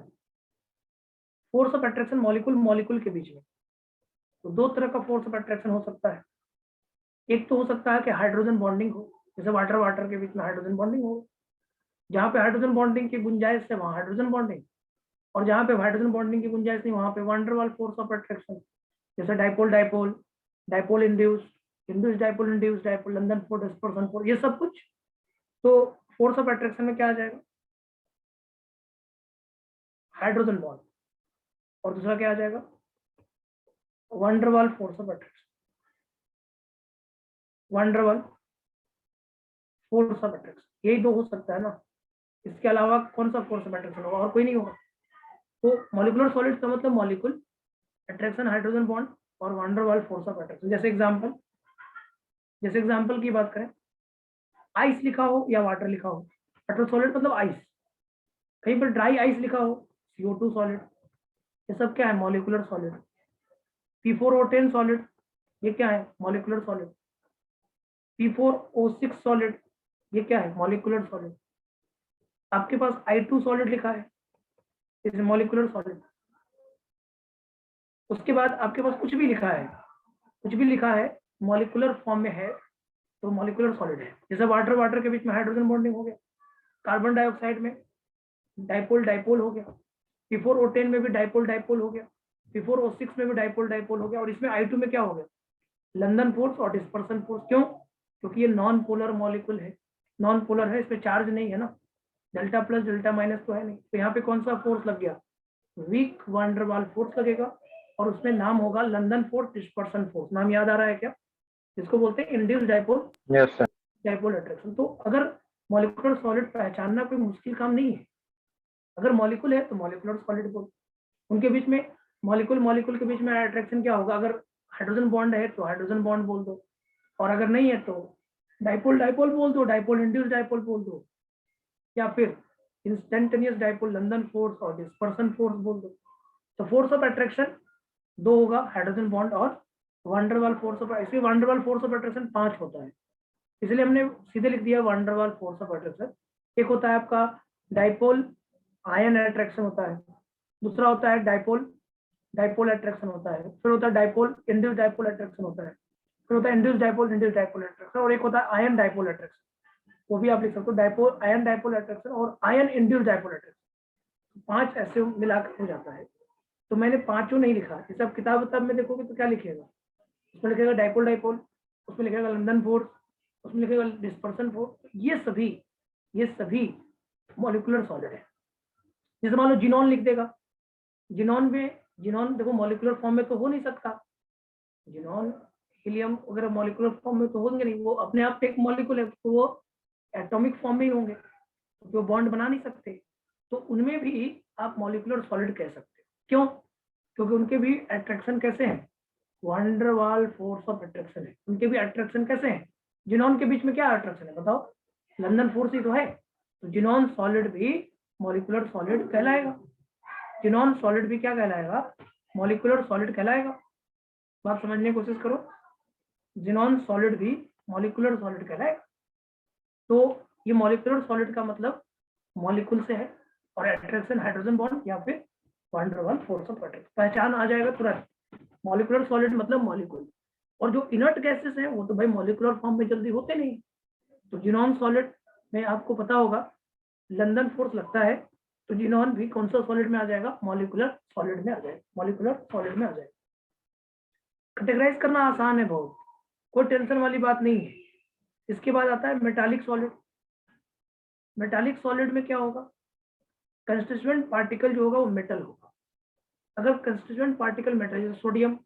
Force of attraction molecule के बीच में तो 2 तरह का फोर्स ऑफ अट्रैक्शन हो सकता है। एक तो हो सकता है कि हाइड्रोजन बॉन्डिंग हो, जैसे वाटर के बीच में हाइड्रोजन बॉन्डिंग हो। जहाँ पे हाइड्रोजन बॉन्डिंग की गुंजाइश है वहाँ हाइड्रोजन बॉन्डिंग, और जहाँ पे हाइड्रोजन बॉन्डिंग की गुंजाइश नहीं वहाँ पे van der Waals force of attraction, जैसे dipole induced, London force, dispersion force, ये सब कुछ। तो फोर्स ऑफ अट्रैक्शन में क्या आ जाएगा? Hydrogen bond. और दूसरा क्या आ जाएगा? Van der Waals force of attraction. Van der Waals force of attraction, यही 2 हो सकता है ना। इसके अलावा कौन सा फोर्स ऑफ अट्रैक्शन होगा? और कोई नहीं होगा। तो मॉलिक्यूलर सॉलिड का मतलब मॉलिक्यूल, अट्रैक्शन हाइड्रोजन बॉन्ड और van der Waals force of attraction. जैसे एग्जांपल की बात करें, आइस लिखा हो या वाटर लिखा हो, वाटर सॉलिड मतलब आइस। कहीं पर ड्राई आइस लिखा हो, CO2 सॉलिड। ये सब क्या है? Molecular solid. P4O10 सॉलिड, ये क्या है? Molecular solid. P4O6 सॉलिड, ये क्या है? Molecular solid. आपके पास I2 सॉलिड लिखा है, इज मॉलिक्यूलर सॉलिड। उसके बाद आपके पास कुछ भी लिखा है मॉलिक्यूलर फॉर्म में है तो मॉलिक्यूलर सॉलिड है। जैसे वाटर के बीच में हाइड्रोजन बॉन्डिंग हो गया, कार्बन डाइऑक्साइड में डाइपोल हो गया, P4O10 में भी डाइपोल हो गया, P4O6 में भी डाइपोल हो गया, और इसमें I2 में क्या हो गया? लंदन फोर्स और डिस्पर्सन फोर्स। क्यों? क्योंकि ये नॉन पोलर मॉलिक्यूल है, नॉन पोलर है, इसमें चार्ज नहीं है ना, डेल्टा प्लस डेल्टा माइनस तो है नहीं। तो यहाँ पे कौन सा फोर्स लग गया? वीक वान डेर वाल्स फोर्स लगेगा, और उसमें नाम होगा लंदन फोर्स, डिस्पर्सन फोर्स। नाम याद आ रहा है क्या? इसको बोलते हैं इंड्यूस्ड डाइपोल अट्रैक्शन। तो अगर मॉलिक्यूलर सॉलिड पहचानना कोई मुश्किल काम नहीं है। अगर मॉलिक्यूल है तो मॉलिक्यूलर सॉलिड बोल। उनके बीच में मॉलिक्यूल के बीच में अट्रैक्शन क्या होगा? अगर हाइड्रोजन बॉन्ड है तो हाइड्रोजन बॉन्ड बोल दो, और अगर नहीं है तो डाइपोल बोल दो, डाइपोल इंड्यूस्ड डाइपोल बोल दो, या फिर इंस्टेंटेनियस डाइपोल लंदन फोर्स और डिस्पर्सन फोर्स बोल दो। तो फोर्स ऑफ अट्रैक्शन 2 होगा हाइड्रोजन बॉन्ड और वंडरवाल फोर्स ऑफ, इसलिए वंडरवाल फोर्स ऑफ अट्रैक्शन 5 होता है, इसलिए हमने सीधे लिख दिया वंडरवाल फोर्स ऑफ अट्रैक्शन। एक होता है आपका डाइपोल आयन अट्रैक्शन होता है, दूसरा होता है डाइपोल अट्रैक्शन होता है, फिर होता है डाइपोल इंड्यूस डाइपोल अट्रैक्शन होता है, फिर होता है इंड्यूस डाइपोल अट्रैक्शन, और एक होता है आयन डाइपोल अट्रैक्शन, वो भी आप लिख सकते हो डाइपोल आयन डाइपोल अट्रैक्शन और आयन इंड्यूस डाइपोल अट्रैक्शन। 5 ऐसे मिलाकर हो जाता है। तो मैंने 5 नहीं लिखा, जैसे आप किताब में देखोगे तो क्या लिखेगा, उसमें लिखेगा डाइपोल डाइपोल, उसमें लिखेगा लंदन फोर्स, उसमें लिखेगा डिस्पर्सन फोर्स। ये सभी मॉलिक्यूलर सॉलिड है। जैसे मान लो जिनॉन लिख देगा, जिनॉन देखो मॉलिक्यूलर फॉर्म में तो हो नहीं सकता, जिनॉन हीलियम वगैरह मॉलिक्यूलर फॉर्म में तो होंगे नहीं, वो अपने आप एक मॉलिक्यूल है, तो वो एटॉमिक फॉर्म में ही होंगे, तो बॉन्ड बना नहीं सकते, तो उनमें भी आप मॉलिक्यूलर सॉलिड कह सकते हो। क्यों? क्योंकि उनके भी अट्रैक्शन कैसे हैं, वंडरवाल फोर्स ऑफ अट्रैक्शन है, उनके भी अट्रैक्शन कैसे हैं। जिनॉन के बीच में क्या अट्रैक्शन है बताओ, लंदन फोर्स ही तो है, तो जिनॉन सॉलिड भी मॉलिक्यूलर सॉलिड कहलाएगा, जिनॉन सॉलिड भी क्या कहलाएगा, मॉलिक्यूलर सॉलिड कहलाएगा। बात समझने की कोशिश करो, जिनॉन सॉलिड भी मॉलिक्यूलर सॉलिड कहलाएगा। तो ये मॉलिक्यूलर सॉलिड का मतलब मॉलिक्यूल से है, और अट्रैक्शन हाइड्रोजन बॉन्ड या फिर वंडरवाल फोर्स ऑफ अट्रैक्शन, पहचान आ जाएगा तुरंत। मॉलिक्यूलर सॉलिड मतलब मॉलिक्यूल, और जो इनर्ट गैसेस हैं वो तो भाई मॉलिक्यूलर फॉर्म में जल्दी होते नहीं। तो जिनॉन सॉलिड में आपको पता होगा लंदन फोर्स लगता है, तो जिनॉन भी कौन सा सॉलिड में आ जाएगा, मॉलिक्यूलर सॉलिड में आ जाएगा, मॉलिक्यूलर सॉलिड में आ जाएगा। कैटेगराइज करना आसान है बहुत, कोई टेंशन वाली बात नहीं है। इसके बाद आता है मेटालिक सॉलिड। मेटालिक सॉलिड में क्या होगा, कंस्टिट्यूएंट पार्टिकल जो होगा वो मेटल होगा। अगर कंस्टिट्यूएंट पार्टिकल मेटल जैसे sodium,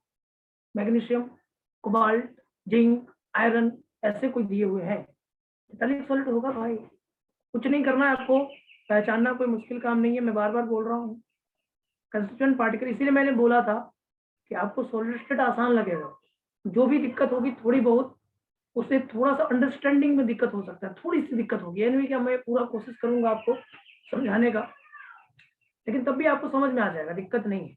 magnesium, cobalt, zinc, iron ऐसे कोई दिए हुए हैं, मेटालिक सॉलिड होगा भाई। कुछ नहीं करना है आपको, पहचानना कोई मुश्किल काम नहीं है, मैं बार बार बोल रहा हूँ कंस्टिट्यूएंट पार्टिकल। इसीलिए मैंने बोला था कि आपको सॉलिड स्टेट आसान लगेगा, जो भी दिक्कत होगी थोड़ी बहुत, उससे थोड़ा सा अंडरस्टैंडिंग में दिक्कत हो सकता है, थोड़ी सी दिक्कत होगी, यानी कि मैं पूरा कोशिश करूंगा आपको समझाने का, लेकिन तब भी आपको समझ में आ जाएगा, दिक्कत नहीं है।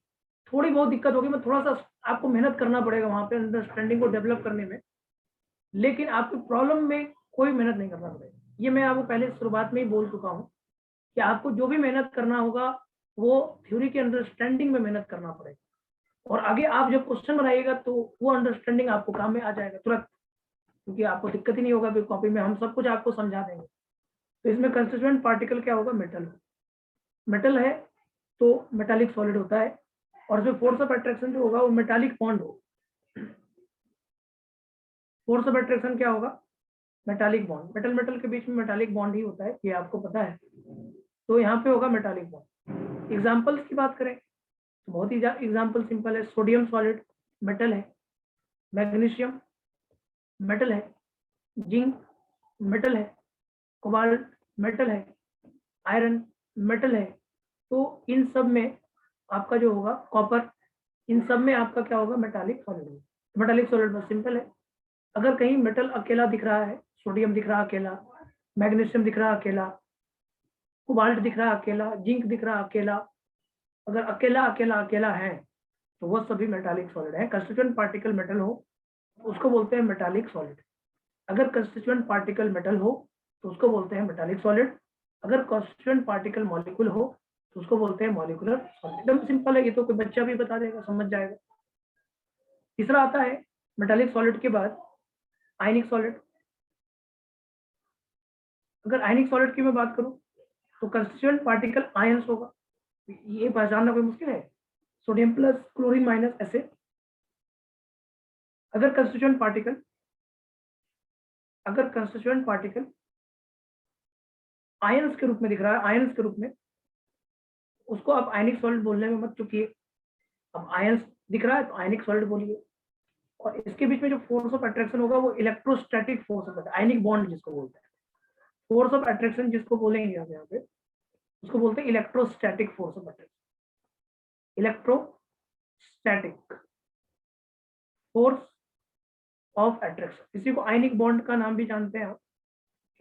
थोड़ी बहुत दिक्कत होगी, मैं थोड़ा सा आपको मेहनत करना पड़ेगा वहां पे अंडरस्टैंडिंग को डेवलप करने में, लेकिन आपकी प्रॉब्लम में कोई मेहनत नहीं करना पड़ेगा। ये मैं आपको पहले शुरुआत में ही बोल चुका हूँ कि आपको जो भी मेहनत करना होगा वो थ्योरी की अंडरस्टैंडिंग में मेहनत करना पड़ेगा, और आगे आप जब क्वेश्चन बनाइएगा तो वो अंडरस्टैंडिंग आपको काम में आ जाएगा तुरंत, क्योंकि आपको दिक्कत ही नहीं होगा, कॉपी में हम सब कुछ आपको समझा देंगे। तो इसमें कंस्टिट्यूएंट पार्टिकल क्या होगा, मेटल है तो मेटालिक सॉलिड होता है, और जो फोर्स ऑफ अट्रैक्शन जो होगा वो मेटालिक बॉन्ड होगा। फोर्स ऑफ अट्रैक्शन क्या होगा, मेटालिक बॉन्ड, मेटल के बीच में मेटालिक बॉन्ड ही होता है, ये आपको पता है। तो यहाँ पे होगा मेटालिक बॉन्ड। एग्जाम्पल्स की बात करें तो बहुत ही एग्जाम्पल सिंपल है, सोडियम सॉलिड मेटल है, मैग्नीशियम मेटल है, जिंक मेटल है, कोबाल्ट मेटल है, आयरन मेटल है। तो इन सब में आपका जो होगा कॉपर, इन सब में आपका क्या होगा, मेटालिक सॉलिड होगा। मेटालिक सॉलिड बस सिंपल है। अगर कहीं मेटल अकेला दिख रहा है, सोडियम दिख रहा अकेला, मैग्नीशियम दिख रहा अकेला, कोबाल्ट दिख रहा अकेला, जिंक दिख रहा अकेला, अगर अकेला अकेला अकेला है तो वह सभी मेटालिक सॉलिड है। कंस्टिट्यूएंट पार्टिकल मेटल हो तो उसको बोलते हैं मेटालिक सॉलिड। अगर कंस्टिट्यूएंट पार्टिकल मेटल हो तो उसको बोलते हैं मेटालिक सॉलिड। अगर कंस्टिट्यूएंट पार्टिकल मॉलिक्यूल हो तो उसको बोलते हैं मॉलिक्यूलर सॉलिड। एकदम सिंपल है, ये तो कोई बच्चा भी बता देगा, समझ जाएगा। तीसरा आता है मेटालिक सॉलिड के बाद आयनिक सॉलिड। अगर आयनिक सॉलिड की मैं बात करूं तो कंस्टिट्यूएंट पार्टिकल आयंस होगा, ये पहचानना कोई मुश्किल है, सोडियम प्लस क्लोरीन माइनस ऐसे। अगर कंस्टिट्यूएंट पार्टिकल आयंस के रूप में दिख रहा है, आयंस के रूप में, उसको आप आयनिक सॉलिड बोलने में मत चुकिए। अब आयंस दिख रहा है तो आयनिक सॉलिड बोलिए, और इसके बीच में जो फोर्स ऑफ अट्रैक्शन होगा वो electrostatic force of attraction, ionic bond जिसको बोलते हैं, फोर्स ऑफ अट्रैक्शन जिसको बोलेंगे आप यहाँ पे, उसको बोलते हैं electrostatic force of attraction. Electrostatic force of attraction, इसी को आयनिक बॉन्ड का नाम भी जानते हैं आप,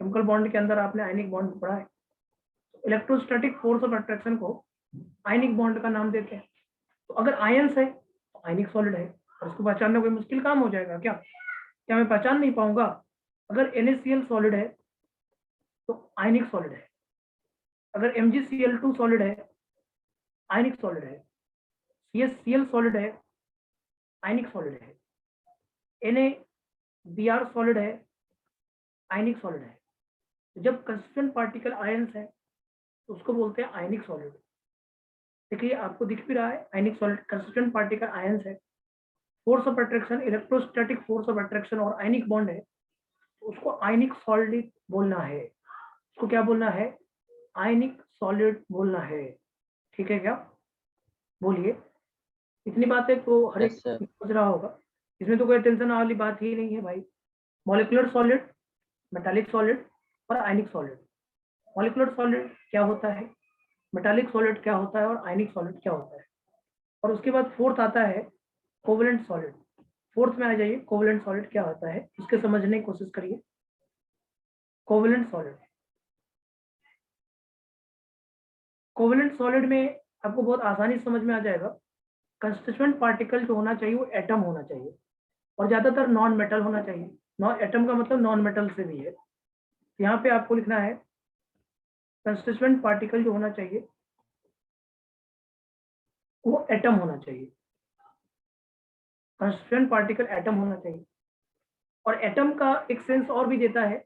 केमिकल बॉन्ड के अंदर आपने आयनिक बॉन्ड पढ़ा है। इलेक्ट्रोस्टैटिक फोर्स ऑफ अट्रैक्शन को आयनिक बॉन्ड का नाम देते हैं। तो अगर आयंस है तो आयनिक सॉलिड है और इसको पहचानना कोई मुश्किल काम हो जाएगा क्या? क्या मैं पहचान नहीं पाऊंगा? अगर NaCl सॉलिड है तो आयनिक सॉलिड है, अगर MgCl2 सॉलिड है आयनिक सॉलिड है, CaCl सॉलिड है आयनिक सॉलिड है, NaBr सॉलिड है आयनिक सॉलिड है। जब कंस्टिट्यूएंट पार्टिकल आयंस है तो उसको बोलते हैं आयनिक सॉलिड। देखिए आपको दिख भी रहा है ionic solid, constituent particle ions है, force of attraction, electrostatic force of attraction और आयनिक बॉन्ड है, तो उसको आयनिक सॉलिड बोलना है। उसको क्या बोलना है? आयनिक सॉलिड बोलना है। ठीक है क्या? बोलिए। इतनी बातें तो हर एक समझ रहा होगा, इसमें तो कोई टेंशन वाली बात ही नहीं है भाई। मॉलिक्यूलर सॉलिड, मेटालिक सॉलिड और आयनिक सॉलिड। मॉलिक्यूलर सॉलिड क्या होता है, मेटालिक सॉलिड क्या होता है और आयनिक सॉलिड क्या होता है। और उसके बाद फोर्थ आता है कोवेलेंट सॉलिड। फोर्थ में आ जाइए, कोवेलेंट सॉलिड क्या होता है उसके समझने की कोशिश करिए। कोवेलेंट सॉलिड, कोवेलेंट सॉलिड में आपको बहुत आसानी से समझ में आ जाएगा। कंस्टिट्यूएंट पार्टिकल जो होना चाहिए वो एटम होना चाहिए और ज्यादातर नॉन मेटल होना चाहिए। नॉन एटम का मतलब नॉन मेटल से भी है। यहाँ पे आपको लिखना है कंस्टिट्यूएंट पार्टिकल जो होना चाहिए वो एटम होना चाहिए। कंस्टिट्यूएंट पार्टिकल एटम होना चाहिए। और एटम का एक सेंस और भी देता है,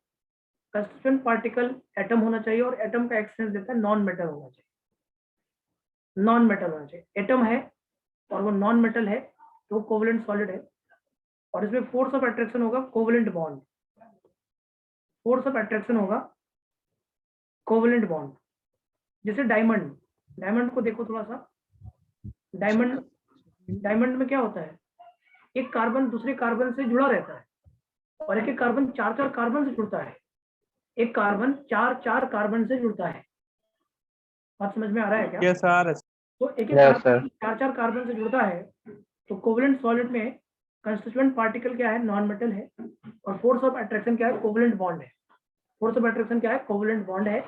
कंस्टिट्यूएंट पार्टिकल एटम होना चाहिए और एटम का एक सेंस देता है नॉन मेटल होना चाहिए। नॉन मेटल होना चाहिए, एटम है और वो नॉन मेटल है तो वो कोवेलेंट सॉलिड है। और इसमें फोर्स ऑफ अट्रैक्शन होगा covalent bond, force of attraction होगा कोवेलेंट बॉन्ड। जैसे डायमंड, डायमंड को देखो थोड़ा सा। डायमंड, डायमंड में क्या होता है, एक कार्बन दूसरे कार्बन से जुड़ा रहता है और एक एक कार्बन चार चार कार्बन से जुड़ता है। एक कार्बन चार चार कार्बन से जुड़ता है। बात समझ में आ रहा है क्या? Yes sir. तो एक एक Yes, कार्बन चार चार कार्बन से जुड़ता है। तो कोवेलेंट सॉलिड में कंस्टिट्यूएंट पार्टिकल क्या है, नॉन मेटल है और फोर्स ऑफ अट्रैक्शन क्या है, कोवेलेंट बॉन्ड है। फोर्स ऑफ अट्रैक्शन क्या है, कोवेलेंट बॉन्ड है,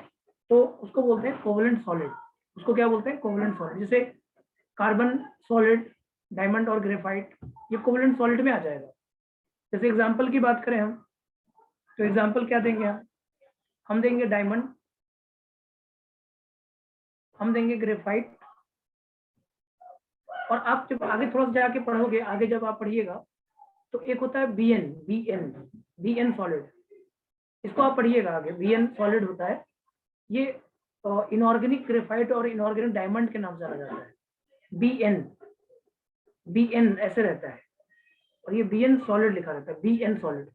तो उसको बोलते हैं कोवेलेंट सॉलिड। उसको क्या बोलते हैं, कोवेलेंट सॉलिड। जैसे कार्बन सॉलिड, डायमंड और ग्रेफाइट, ये कोवेलेंट सॉलिड में आ जाएगा। जैसे एग्जांपल की बात करें हम, तो एग्जांपल क्या देंगे हम देंगे डायमंड, हम देंगे ग्रेफाइट। और आप जब आगे थोड़ा सा जाके पढ़ोगे, आगे जब आप पढ़िएगा तो एक होता है बीएन सॉलिड, इसको आप पढ़िएगा आगे। बीएन सॉलिड होता है, ये इनऑर्गेनिक ग्रेफाइट और इनऑर्गेनिक डायमंड के नाम से जाना जाता है। बीएन ऐसे रहता है और ये बीएन सॉलिड लिखा रहता है, बीएन सॉलिड।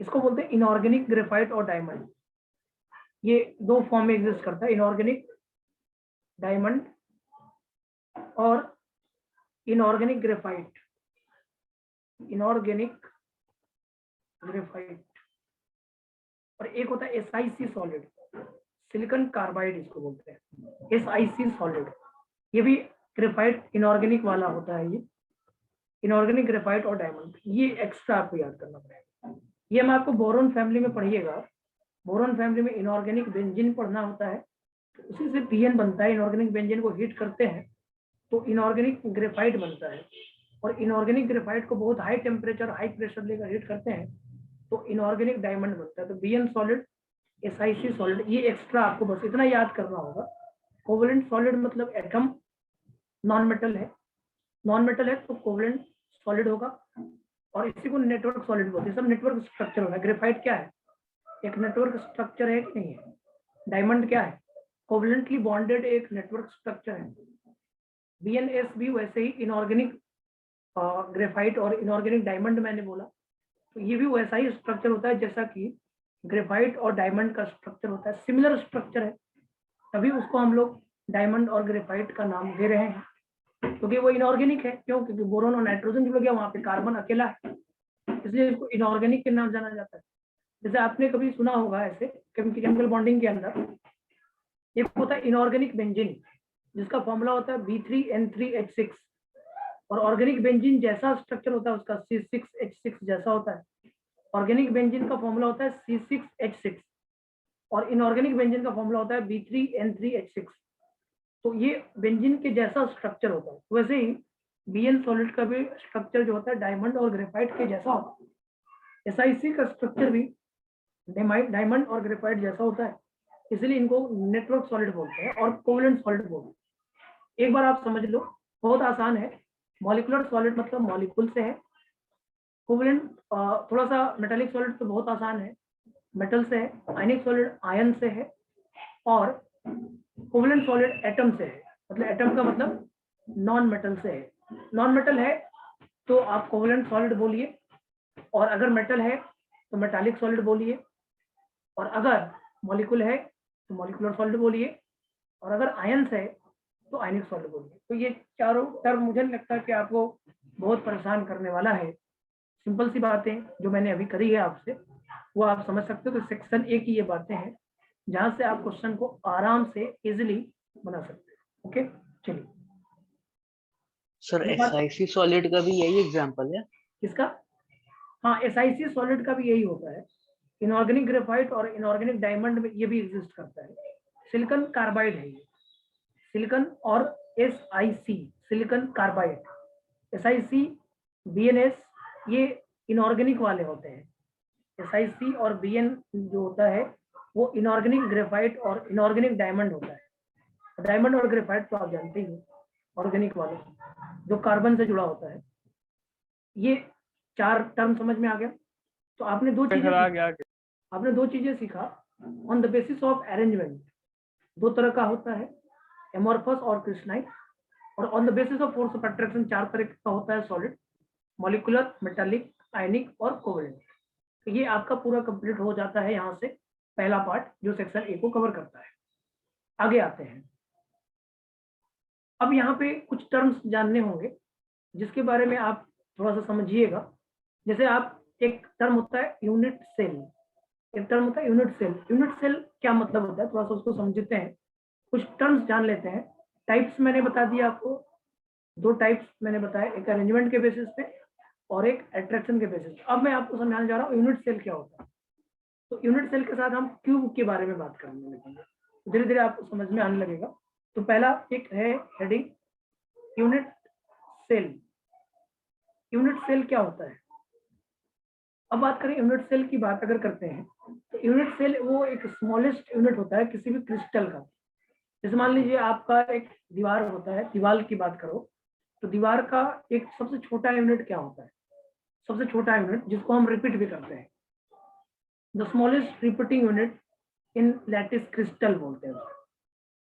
इसको बोलते हैं इनऑर्गेनिक ग्रेफाइट और डायमंड। ये दो फॉर्म में एग्जिस्ट करता है, इनऑर्गेनिक डायमंड और इनऑर्गेनिक ग्रेफाइट। Inorganic graphite. और एक होता है SiC सॉलिड, सिलिकॉन कार्बाइड इसको बोलते हैं, SiC सॉलिड। ये भी ग्रेफाइट इनऑर्गेनिक वाला होता है। ये इनऑर्गेनिक ग्रेफाइट और डायमंड, ये एक्स्ट्रा आपको याद करना पड़ेगा। ये हम आपको बोरोन फैमिली में पढ़िएगा। बोरोन फैमिली में इनऑर्गेनिक बेंजीन पढ़ना होता है, तो उसी से PN बनता है। इनऑर्गेनिक बेंजीन को हीट करते हैं तो इनऑर्गेनिक ग्रेफाइट बनता है और इनऑर्गेनिक ग्रेफाइट को बहुत हाई टेम्परेचर हाई प्रेशर लेकर हीट करते हैं तो इनऑर्गेनिक डायमंड बनता है। तो बीएन सॉलिड, SiC सॉलिड, ये एक्स्ट्रा आपको बस इतना याद करना होगा। कोवेलेंट सॉलिड मतलब एटम, नॉन मेटल है, नॉन मेटल है तो कोवेलेंट सॉलिड होगा। और इसी को नेटवर्क सॉलिड बोलते हैं। सब नेटवर्क स्ट्रक्चर होगा। ग्रेफाइट क्या है, एक नेटवर्क स्ट्रक्चर है कि नहीं है। डायमंड क्या है, कोवेलेंटली बॉन्डेड एक नेटवर्क स्ट्रक्चर है। BnS भी वैसे ही इनऑर्गेनिक ग्रेफाइट और इनऑर्गेनिक डायमंड मैंने बोला, तो ये भी वैसा ही स्ट्रक्चर होता है जैसा कि ग्रेफाइट और डायमंड का स्ट्रक्चर होता है, सिमिलर स्ट्रक्चर है, तभी उसको हम लोग डायमंड और ग्रेफाइट का नाम दे रहे हैं, क्योंकि वो इनऑर्गेनिक है। क्यों? क्योंकि बोरोन और नाइट्रोजन जुड़ गया, वहां पे कार्बन अकेला है, इसलिए इसको इनऑर्गेनिक के नाम जाना जाता है। जैसे आपने कभी सुना होगा ऐसे केमिकल बॉन्डिंग के अंदर एक होता है इनऑर्गेनिक बेंजीन, जिसका फॉर्मूला होता है B3N3H6, और ऑर्गेनिक बेंजीन जैसा स्ट्रक्चर होता है उसका C6H6 जैसा होता है। ऑर्गेनिक बेंजीन का फॉर्मूला होता है C6H6 और इनऑर्गेनिक बेंजीन का फॉर्मूला होता है B3N3H6। तो ये बेंजीन के जैसा स्ट्रक्चर होता है। वैसे ही बीएन सॉलिड का भी स्ट्रक्चर जो होता है डायमंड और ग्रेफाइट के जैसा होता है। एसआईसी का स्ट्रक्चर भी डायमंड और ग्रेफाइट जैसा होता है, इसलिए इनको नेटवर्क सॉलिड बोलते हैं और कोवलेंट सॉलिड बोलते हैं। एक बार आप समझ लो, बहुत आसान है। मॉलिक्यूलर सॉलिड मतलब मॉलिक्यूल से है। कोवलेंट थोड़ा सा मेटालिक सॉलिड तो बहुत आसान है, मेटल से है। आयनिक सॉलिड आयन से है। और कोवलेंट सॉलिड एटम से है, मतलब एटम का मतलब नॉन मेटल से है। नॉन मेटल है तो आप कोवलेंट सॉलिड बोलिए, और अगर मेटल है तो मेटालिक सॉलिड बोलिए, और अगर मॉलिक्यूल है तो मॉलिक्यूलर सॉलिड बोलिए, और अगर आयन्स है तो आयनिक सॉलिड बोलिए। तो ये चारों टर्म मुझे नहीं लगता कि आपको बहुत परेशान करने वाला है। सिंपल सी बातें जो मैंने अभी करी है आपसे, वो आप समझ सकते हो। तो सेक्शन ए की ये बातें हैं जहां से आप क्वेश्चन को आराम से इजिली बना सकते हो। ओके, चलिए। सर एसआईसी सॉलिड का भी यही एग्जांपल है? किसका? हाँ, एसआईसी सॉलिड का भी यही होता है। इनऑर्गेनिक ग्रेफाइट और इनऑर्गेनिक डायमंड में ये भी एग्जिस्ट करता है। सिलिकॉन कार्बाइड है ये, सिलिकॉन और SiC silicon carbide. SiC BnS ये इनऑर्गेनिक वाले होते हैं। SiC और Bn जो होता है वो इनऑर्गेनिक ग्रेफाइट और इनऑर्गेनिक डायमंड होता है। डायमंड और ग्रेफाइट तो आप जानते ही, ऑर्गेनिक वाले जो कार्बन से जुड़ा होता है। ये चार टर्म समझ में आ गया। तो आपने दो चीजें सीखा on the basis of arrangement. दो तरह का होता है, एमोर्फस और क्रिस्टलाइन। और on the basis of force of attraction चार तरह का होता है, सॉलिड, मॉलिक्यूलर, मेटालिक, आयनिक और कोवलेंट। तो ये आपका पूरा कंप्लीट हो जाता है यहाँ से पहला पार्ट जो सेक्शन ए को कवर करता है। आगे आते हैं। अब यहाँ पे कुछ टर्म्स जानने होंगे जिसके बारे में आप थोड़ा सा समझिएगा। जैसे आप, एक टर्म होता है यूनिट सेल, एक टर्म होता है यूनिट सेल। यूनिट सेल क्या मतलब होता है, थोड़ा सा उसको समझते हैं। कुछ टर्म्स जान लेते हैं। टाइप्स मैंने बता दिया आपको, दो टाइप्स मैंने बताया, एक अरेंजमेंट के बेसिस पे और एक अट्रैक्शन के बेसिस पे। अब मैं आपको समझाने जा रहा हूँ यूनिट सेल क्या होता है। तो यूनिट सेल के साथ हम क्यूब के बारे में बात करने लगेंगे, धीरे धीरे आपको समझ में आने लगेगा। तो पहला एक है heading unit cell. Unit cell क्या होता है? अब बात करें यूनिट सेल की बात अगर करते हैं तो यूनिट सेल वो एक स्मॉलेस्ट यूनिट होता है किसी भी क्रिस्टल का। जैसे मान लीजिए आपका एक दीवार होता है, दीवार की बात करो तो दीवार का एक सबसे छोटा यूनिट क्या होता है? सबसे छोटा यूनिट जिसको हम रिपीट भी करते हैं, the smallest repeating unit in lattice crystal बोलते हैं।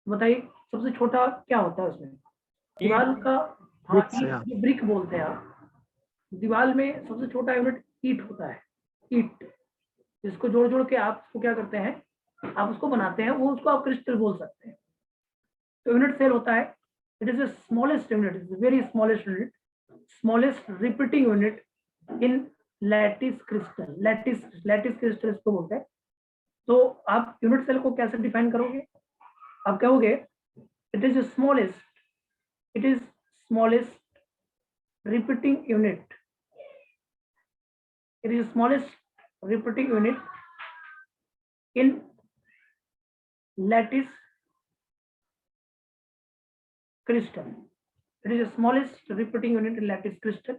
बताइए सबसे छोटा क्या होता है उसमें? दीवार का, हाँ, ब्रिक बोलते हैं आप। दीवार में सबसे छोटा यूनिट ईट होता है, ईट, जिसको जोड़ जोड़ के आप उसको क्या करते हैं, आप उसको बनाते हैं, वो उसको आप क्रिस्टल बोल सकते हैं। तो यूनिट सेल होता है, it is the smallest unit, is very smallest unit, smallest repeating unit in lattice crystal. Lattice crystal इसको बोलते हैं। तो आप यूनिट सेल को कैसे डिफाइन करोगे? आप कहोगे it is smallest repeating unit, it is the smallest repeating unit in lattice crystal. It is the smallest repeating unit in lattice crystal.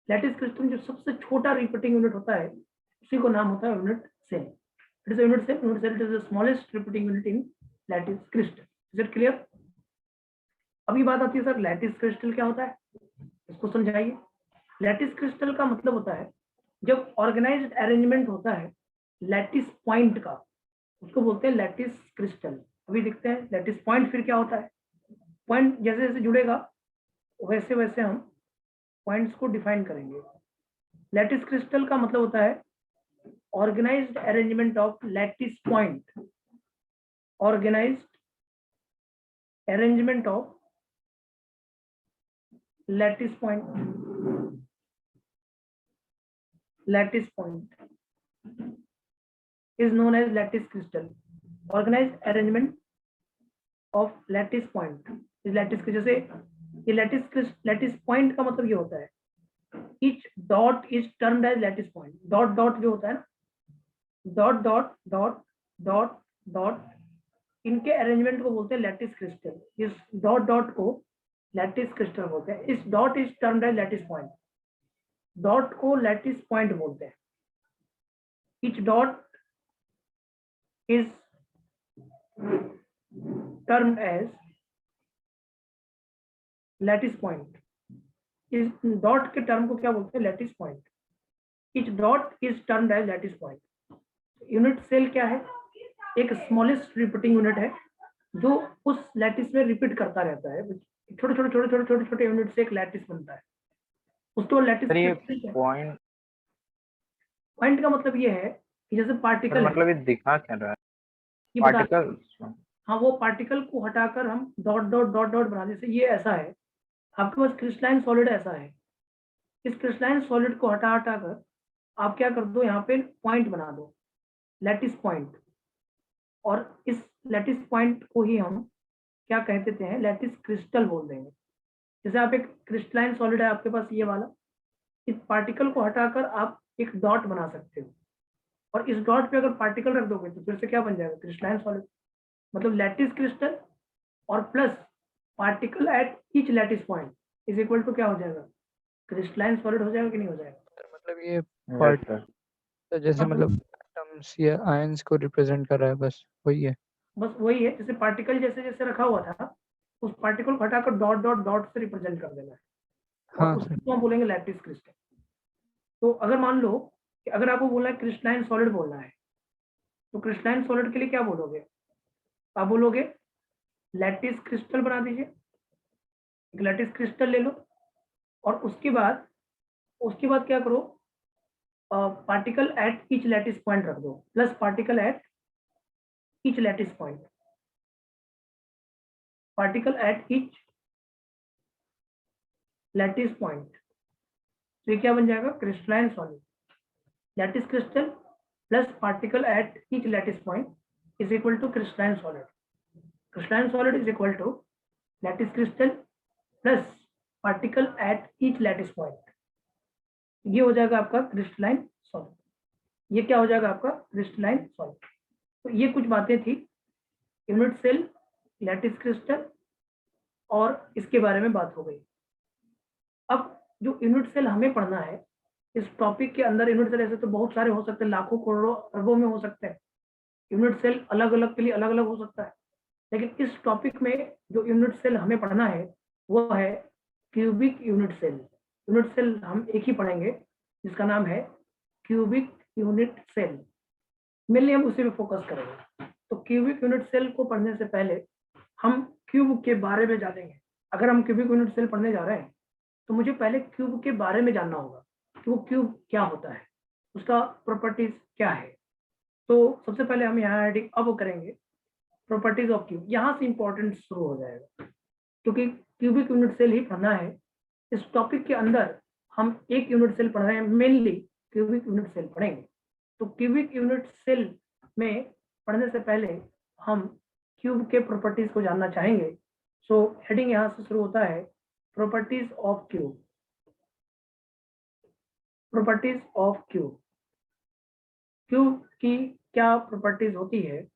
Lattice crystal जो सबसे छोटा repeating unit होता है उसी को नाम होता है unit cell. It is a unit cell. Unit cell, it is the smallest repeating unit in lattice crystal. Is it clear? अभी बात आती है सर लैटिस क्रिस्टल क्या होता है, इसको समझाइए। लैटिस क्रिस्टल का मतलब होता है जब ऑर्गेनाइज्ड अरेंजमेंट होता है लैटिस पॉइंट का, उसको बोलते हैं लैटिस क्रिस्टल। अभी देखते हैं लैटिस पॉइंट फिर क्या होता है। पॉइंट जैसे जैसे जुड़ेगा वैसे वैसे हम पॉइंट्स को डिफाइन करेंगे। लैटिस क्रिस्टल का मतलब होता है organised arrangement of lattice point, organised arrangement of lattice point, lattice point is known as lattice crystal. Organized arrangement of lattice point is lattice crystal. जैसे ये lattice point का मतलब ये होता है each dot is termed as lattice point. dot dot जो होता है ना, dot dot dot dot dot, इनके अरेंजमेंट को बोलते हैं लैटिस क्रिस्टल। इस डॉट डॉट को लैटिस क्रिस्टल बोलते हैं। इस dot is termed as lattice point, dot को लैटिस पॉइंट बोलते हैं। Each dot is termed as lattice point. इस डॉट के टर्म को क्या बोलते हैं? Lattice point. Each dot is termed as lattice point. Unit cell क्या है? एक स्मॉलेस्ट रिपीटिंग यूनिट है जो उस लैटिस में रिपीट करता रहता है। छोटे छोटे छोटे छोटे छोटे छोटे यूनिट से एक लैटिस बनता है, उसको लैटिस सर ये क्रिस्टल। पॉइंट पॉइंट का मतलब ये है कि जैसे पार्टिकल है, मतलब ये दिखा क्या रहा है? ये बता, पार्टिकल। हाँ वो पार्टिकल को हटाकर हम डॉट डॉट डॉट डॉट बना, जैसे ये ऐसा है, आपके पास क्रिस्टलाइन सॉलिड ऐसा है, इस क्रिस्टलाइन सॉलिड को हटा हटाकर आप क्या कर दो, यहाँ पे पॉइंट बना दो, लैटिस पॉइंट। और इस लैटिस पॉइंट को ही हम क्या कह देते हैं? लैटिस क्रिस्टल बोल देंगे। जैसे आप एक क्रिस्टलाइन सॉलिड है आपके पास ये वाला, इस पार्टिकल को हटाकर आप एक डॉट बना सकते हो, और इस डॉट पे अगर पार्टिकल रख दोगे तो फिर से क्या बन जाएगा? Crystalline solid. मतलब लैटिस क्रिस्टल और plus particle at each lattice point is equal to क्या हो जाएगा? क्रिस्टलाइन सॉलिड हो जाएगा कि नहीं हो जाएगा? मतलब ये यस पार्ट सर। जैसे अब मतलब एटम्स या आयंस को रिप्रेजेंट कर रहा है, बस वही है। बस वही है, जैसे पार्टिकल जैसे जैसे रखा हुआ था, उस पार्टिकल को हटाकर डॉट डॉट डॉट से रिप्रेजेंट कर देना है, और हाँ सर। उसको हम बोलेंगे लैटिस क्रिस्टल। तो अगर मान लो कि अगर आपको बोलना है क्रिस्टलाइन सॉलिड बोलना है, तो क्रिस्टलाइन सॉलिड के लिए क्या बोलोगे? आप बोलोगे लैटिस क्रिस्टल बना दीजिए, एक लैटिस क्रिस्टल ले लो, और उसके बाद क्या करो? Particle at each lattice point रख दो, plus particle at each lattice point, particle at each lattice point. तो ये क्या बन जाएगा? Crystalline solid. Lattice crystal plus particle at each lattice point is equal to crystalline solid. Crystalline solid is equal to lattice crystal plus particle at each lattice point. ये हो जाएगा आपका crystalline solid. ये क्या हो जाएगा आपका? Crystalline solid. तो ये कुछ बातें थी यूनिट सेल, लैटिस क्रिस्टल, और इसके बारे में बात हो गई। अब जो यूनिट सेल हमें पढ़ना है इस टॉपिक के अंदर, यूनिट सेल ऐसे तो बहुत सारे हो सकते हैं, लाखों करोड़ों अरबों में हो सकते हैं। यूनिट सेल अलग अलग के लिए अलग अलग हो सकता है, लेकिन इस टॉपिक में जो यूनिट सेल हमें पढ़ना है वो है cubic unit cell. Unit cell हम एक ही पढ़ेंगे जिसका नाम है क्यूबिक यूनिट सेल। मेनली हम उसी में फोकस करेंगे। तो क्यूबिक यूनिट सेल को पढ़ने से पहले हम क्यूब के बारे में जानेंगे। अगर हम क्यूबिक यूनिट सेल पढ़ने जा रहे हैं तो मुझे पहले क्यूब के बारे में जानना होगा कि वो क्यूब क्या होता है, उसका प्रॉपर्टीज क्या है। तो सबसे पहले हम यहाँ हेडिंग अब करेंगे प्रॉपर्टीज ऑफ क्यूब। यहाँ से इंपॉर्टेंट शुरू हो जाएगा, क्योंकि क्यूबिक यूनिट सेल ही पढ़ना है। इस टॉपिक के अंदर हम एक यूनिट सेल पढ़ रहे हैं, मेनली क्यूबिक यूनिट सेल पढ़ेंगे। तो क्यूबिक यूनिट सेल में पढ़ने से पहले हम क्यूब के प्रॉपर्टीज को जानना चाहेंगे। सो हेडिंग यहाँ से शुरू होता है properties of cube. Properties of cube. Cube की क्या प्रॉपर्टीज होती है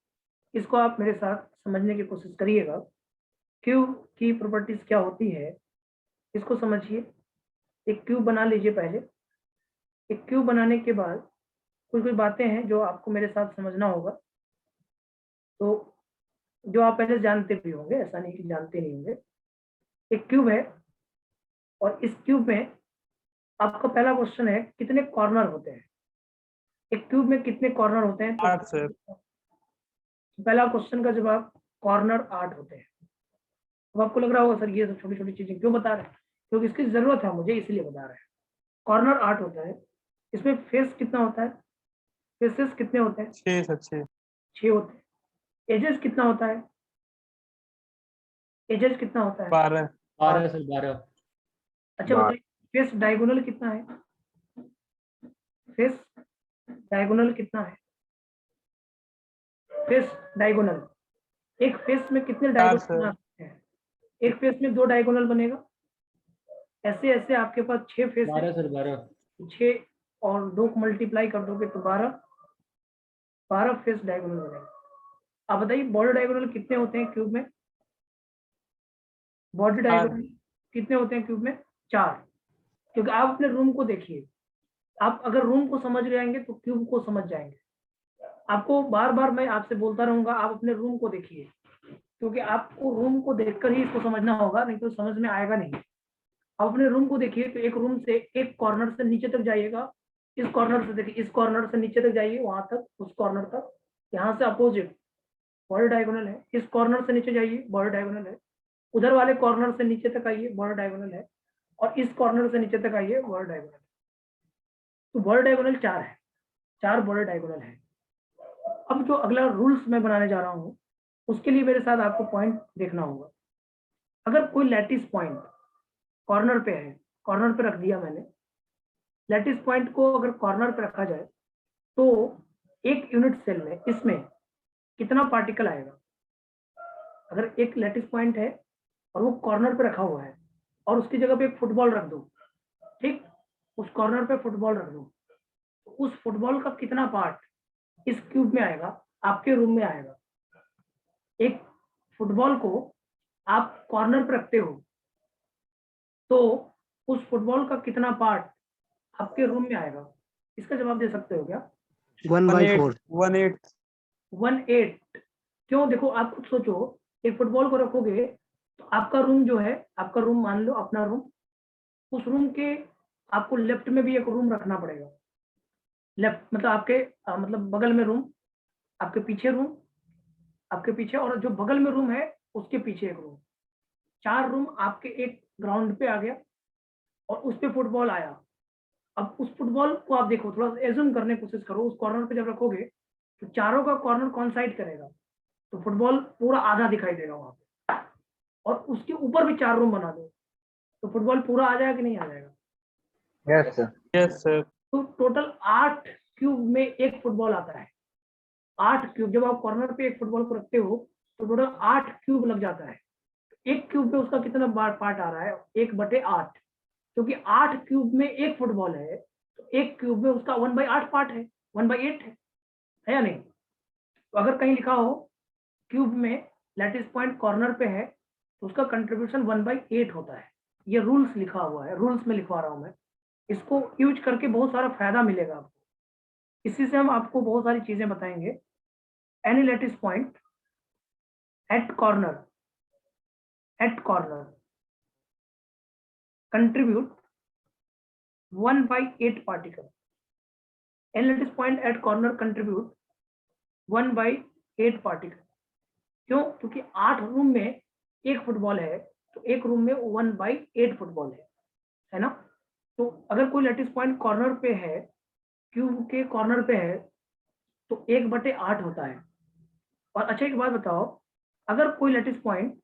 इसको आप मेरे साथ समझने की कोशिश करिएगा। क्यूब की प्रॉपर्टीज क्या होती है इसको समझिए। एक क्यूब बना लीजिए पहले। एक क्यूब बनाने के बाद कुछ कुछ बातें हैं जो आपको मेरे साथ समझना होगा, तो जो आप पहले जानते भी होंगे, ऐसा नहीं कि जानते नहीं होंगे। एक क्यूब है और इस क्यूब में आपका पहला क्वेश्चन है कितने कॉर्नर होते हैं? एक क्यूब में कितने कॉर्नर होते हैं? 8 सर। पहला क्वेश्चन का जवाब कॉर्नर 8 होते हैं। तो आपको लग रहा होगा सर ये सब छोटी छोटी चीजें क्यों बता रहे हैं? क्योंकि इसकी जरूरत है मुझे, इसलिए बता रहे हैं। कॉर्नर 8 होता है। इसमें फेस कितना होता है? फेसेस कितने होते हैं? 6 सर 6। 6 होते हैं। एजेस कितना होता है? एजेस कितना होता है? 12। 12 सर 12। अच्छा बताइए फेस डायगोनल कितना है? फेस डायगोनल कितना है? फेस डायगोनल, एक फेस में कितने 4 डायगोनल सर। बना सकते हैं? एक फेस में 2 डायगोनल बनेगा। ऐसे ऐसे आपके पास 6 फेस है। 12 सर 12। 6 और 2 को मल्टीप्लाई कर दोगे तो 12 फेस डायगोनल बनेगा। आप बताइए बॉडी डायगोनल कितने होते हैं क्यूब में? बॉडी 4। डायगोनल कितने होते हैं क्यूब में? 4। क्योंकि आप अपने रूम को देखिए, आप अगर रूम को समझ जाएंगे तो क्यूब को समझ जाएंगे। आपको बार बार मैं आपसे बोलता रहूंगा, आप अपने रूम को देखिए, क्योंकि आपको रूम को देखकर ही इसको समझना होगा, नहीं तो समझ में आएगा नहीं। आप अपने रूम को देखिए तो एक रूम से एक कॉर्नर से नीचे तक जाइएगा, इस कॉर्नर से देखिए, इस कॉर्नर से नीचे तक जाइए, वहां तक, उस कॉर्नर तक, यहाँ से अपोजिट बॉर्डर डायगोनल है। इस कॉर्नर से नीचे जाइए, बॉर्डर डायगोनल है। उधर वाले कॉर्नर से नीचे तक आइए, बॉर्डर डायगोनल है। और इस कॉर्नर से नीचे तक आइए, बॉर्डर डायगोनल है। तो बॉर्डर डायगोनल 4 है, 4 बॉर्डर डायगोनल है। अब जो अगला रूल्स मैं बनाने जा रहा हूँ, उसके लिए मेरे साथ आपको पॉइंट देखना होगा। अगर कोई लैटिस पॉइंट कॉर्नर पे है, कॉर्नर पे रख दिया मैंने, लैटिस पॉइंट को अगर कॉर्नर पे रखा जाए तो एक यूनिट सेल में इसमें कितना पार्टिकल आएगा? अगर एक लैटिस पॉइंट है और वो कॉर्नर पे रखा हुआ है और उसकी जगह पे एक फुटबॉल रख दो, ठीक, उस कॉर्नर पे फुटबॉल रख दो, तो उस फुटबॉल का कितना पार्ट इस क्यूब में आएगा, आपके रूम में आएगा? एक फुटबॉल को आप कॉर्नर पे रखते हो तो उस फुटबॉल का कितना पार्ट आपके रूम में आएगा? इसका जवाब दे सकते हो क्या? 1/4। 1/8। 1/8। क्यों? देखो, आप खुद सोचो, एक फुटबॉल को रखोगे तो आपका रूम जो है, आपका रूम मान लो अपना रूम, उस रूम के आपको लेफ्ट में भी एक रूम रखना पड़ेगा। लेफ्ट मतलब आपके मतलब बगल में रूम, आपके पीछे रूम, आपके पीछे, और जो बगल में रूम है उसके पीछे एक रूम। 4 रूम आपके एक ग्राउंड पे आ गया और उस पे फुटबॉल आया। अब उस फुटबॉल को आप देखो, थोड़ा सा एज्यूम करने की कोशिश करो, उस कॉर्नर पे जब रखोगे तो चारों का कॉर्नर कौन साइड करेगा? तो फुटबॉल पूरा आधा दिखाई देगा वहां पे। और उसके ऊपर भी 4 रूम बना दो तो फुटबॉल पूरा आ जाएगा कि नहीं आ जाएगा? Yes sir. Yes sir. तो टोटल 8 क्यूब में एक फुटबॉल आता है। 8 क्यूब, जब आप कॉर्नर पे एक फुटबॉल को रखते हो तो टोटल 8 क्यूब लग जाता है। एक क्यूब में उसका कितना पार्ट आ रहा है? 1/8। क्योंकि 8 क्यूब में एक फुटबॉल है तो एक क्यूब में उसका 1/8 पार्ट है, 1/8 है या नहीं? तो अगर कहीं लिखा हो क्यूब में लैटिस पॉइंट कॉर्नर पे है तो उसका कंट्रीब्यूशन 1/8 होता है। ये रूल्स लिखा हुआ है, रूल्स में लिखवा रहा हूं मैं। इसको यूज करके बहुत सारा फायदा मिलेगा आपको। इसी से हम आपको बहुत सारी चीजें बताएंगे। Any lattice point at corner contribute 1/8 particle. N lattice point at corner contribute 1/8 particle. क्यों? क्योंकि 8 रूम में एक फुटबॉल है तो एक रूम में 1/8 फुटबॉल है ना? तो अगर कोई लैटिस पॉइंट कॉर्नर पे है, क्यूब के कॉर्नर पे है, तो 1/8 होता है। और अच्छा एक बात बताओ, अगर कोई लैटिस पॉइंट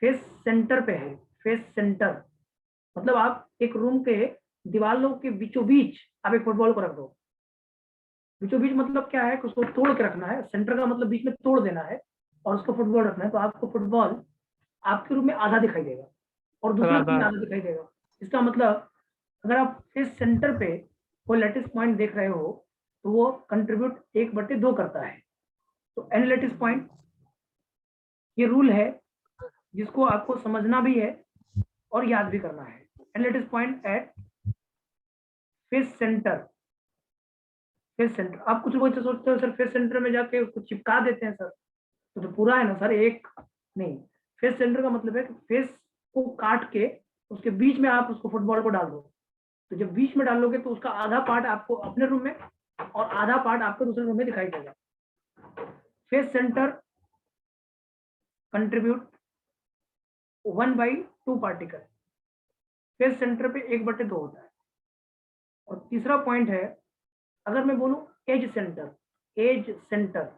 फेस सेंटर पे है, फेस सेंटर मतलब आप एक रूम के दीवारों के बीचों बीच आप एक फुटबॉल को रख दो। बीचों बीच मतलब क्या है कि उसको तोड़ के रखना है, सेंटर का मतलब बीच में तोड़ देना है और उसको फुटबॉल रखना है, तो आपको फुटबॉल आपके रूम में आधा दिखाई देगा और दूसरे रूम में आधा दिखाई देगा। इसका मतलब अगर आप फेस सेंटर पे कोई लैटिस पॉइंट देख रहे हो तो वो कंट्रीब्यूट 1/2 करता है। तो एन लैटिस पॉइंट, ये रूल है जिसको आपको समझना भी है और याद भी करना है। An lattice point at face centre, face centre. आप कुछ लोग सोचते हो सर फेस सेंटर में जाके उसको चिपका देते हैं सर, तो पूरा है ना सर, एक नहीं। फेस सेंटर का मतलब है कि फेस को काट के उसके बीच में आप उसको फुटबॉल को डाल दो। तो जब बीच में डालोगे तो उसका आधा पार्ट आपको अपने रूम में और आधा पार्ट आपको दूसरे रूम में दिखाई देगा। Face centre contribute 1/2 particle. Face centre पे 1/2 होता है। और तीसरा पॉइंट है, अगर मैं बोलूं edge centre, edge centre,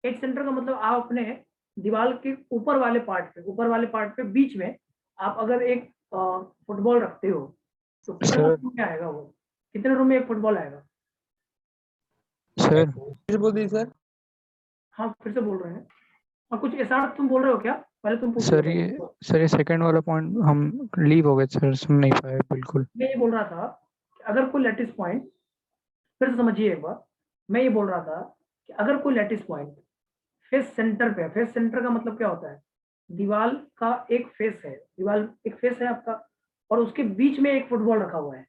edge centre का मतलब आप अपने दीवार के ऊपर वाले पार्ट पे बीच में आप अगर एक फुटबॉल रखते हो तो कितने रूम में आएगा? वो कितने रूम में एक फुटबॉल आएगा? सर फिर बोलिए सर। हाँ फिर से बोल रहे हैं। और कुछ ऐसा तुम बोल रहे हो क्या? पहले तुम पूछ सर ये सेकंड वाला पॉइंट हम लीव हो गए सर, सुन नहीं पाए बिल्कुल। मैं ये बोल रहा था कि अगर कोई लैटिस पॉइंट, फिर से समझिए एक बार, मैं ये बोल रहा था कि अगर कोई लैटिस पॉइंट फेस सेंटर पे, फेस सेंटर का मतलब क्या होता है? दीवार का एक फेस है, दीवार एक फेस है आपका, और उसके बीच में एक फुटबॉल रखा हुआ है।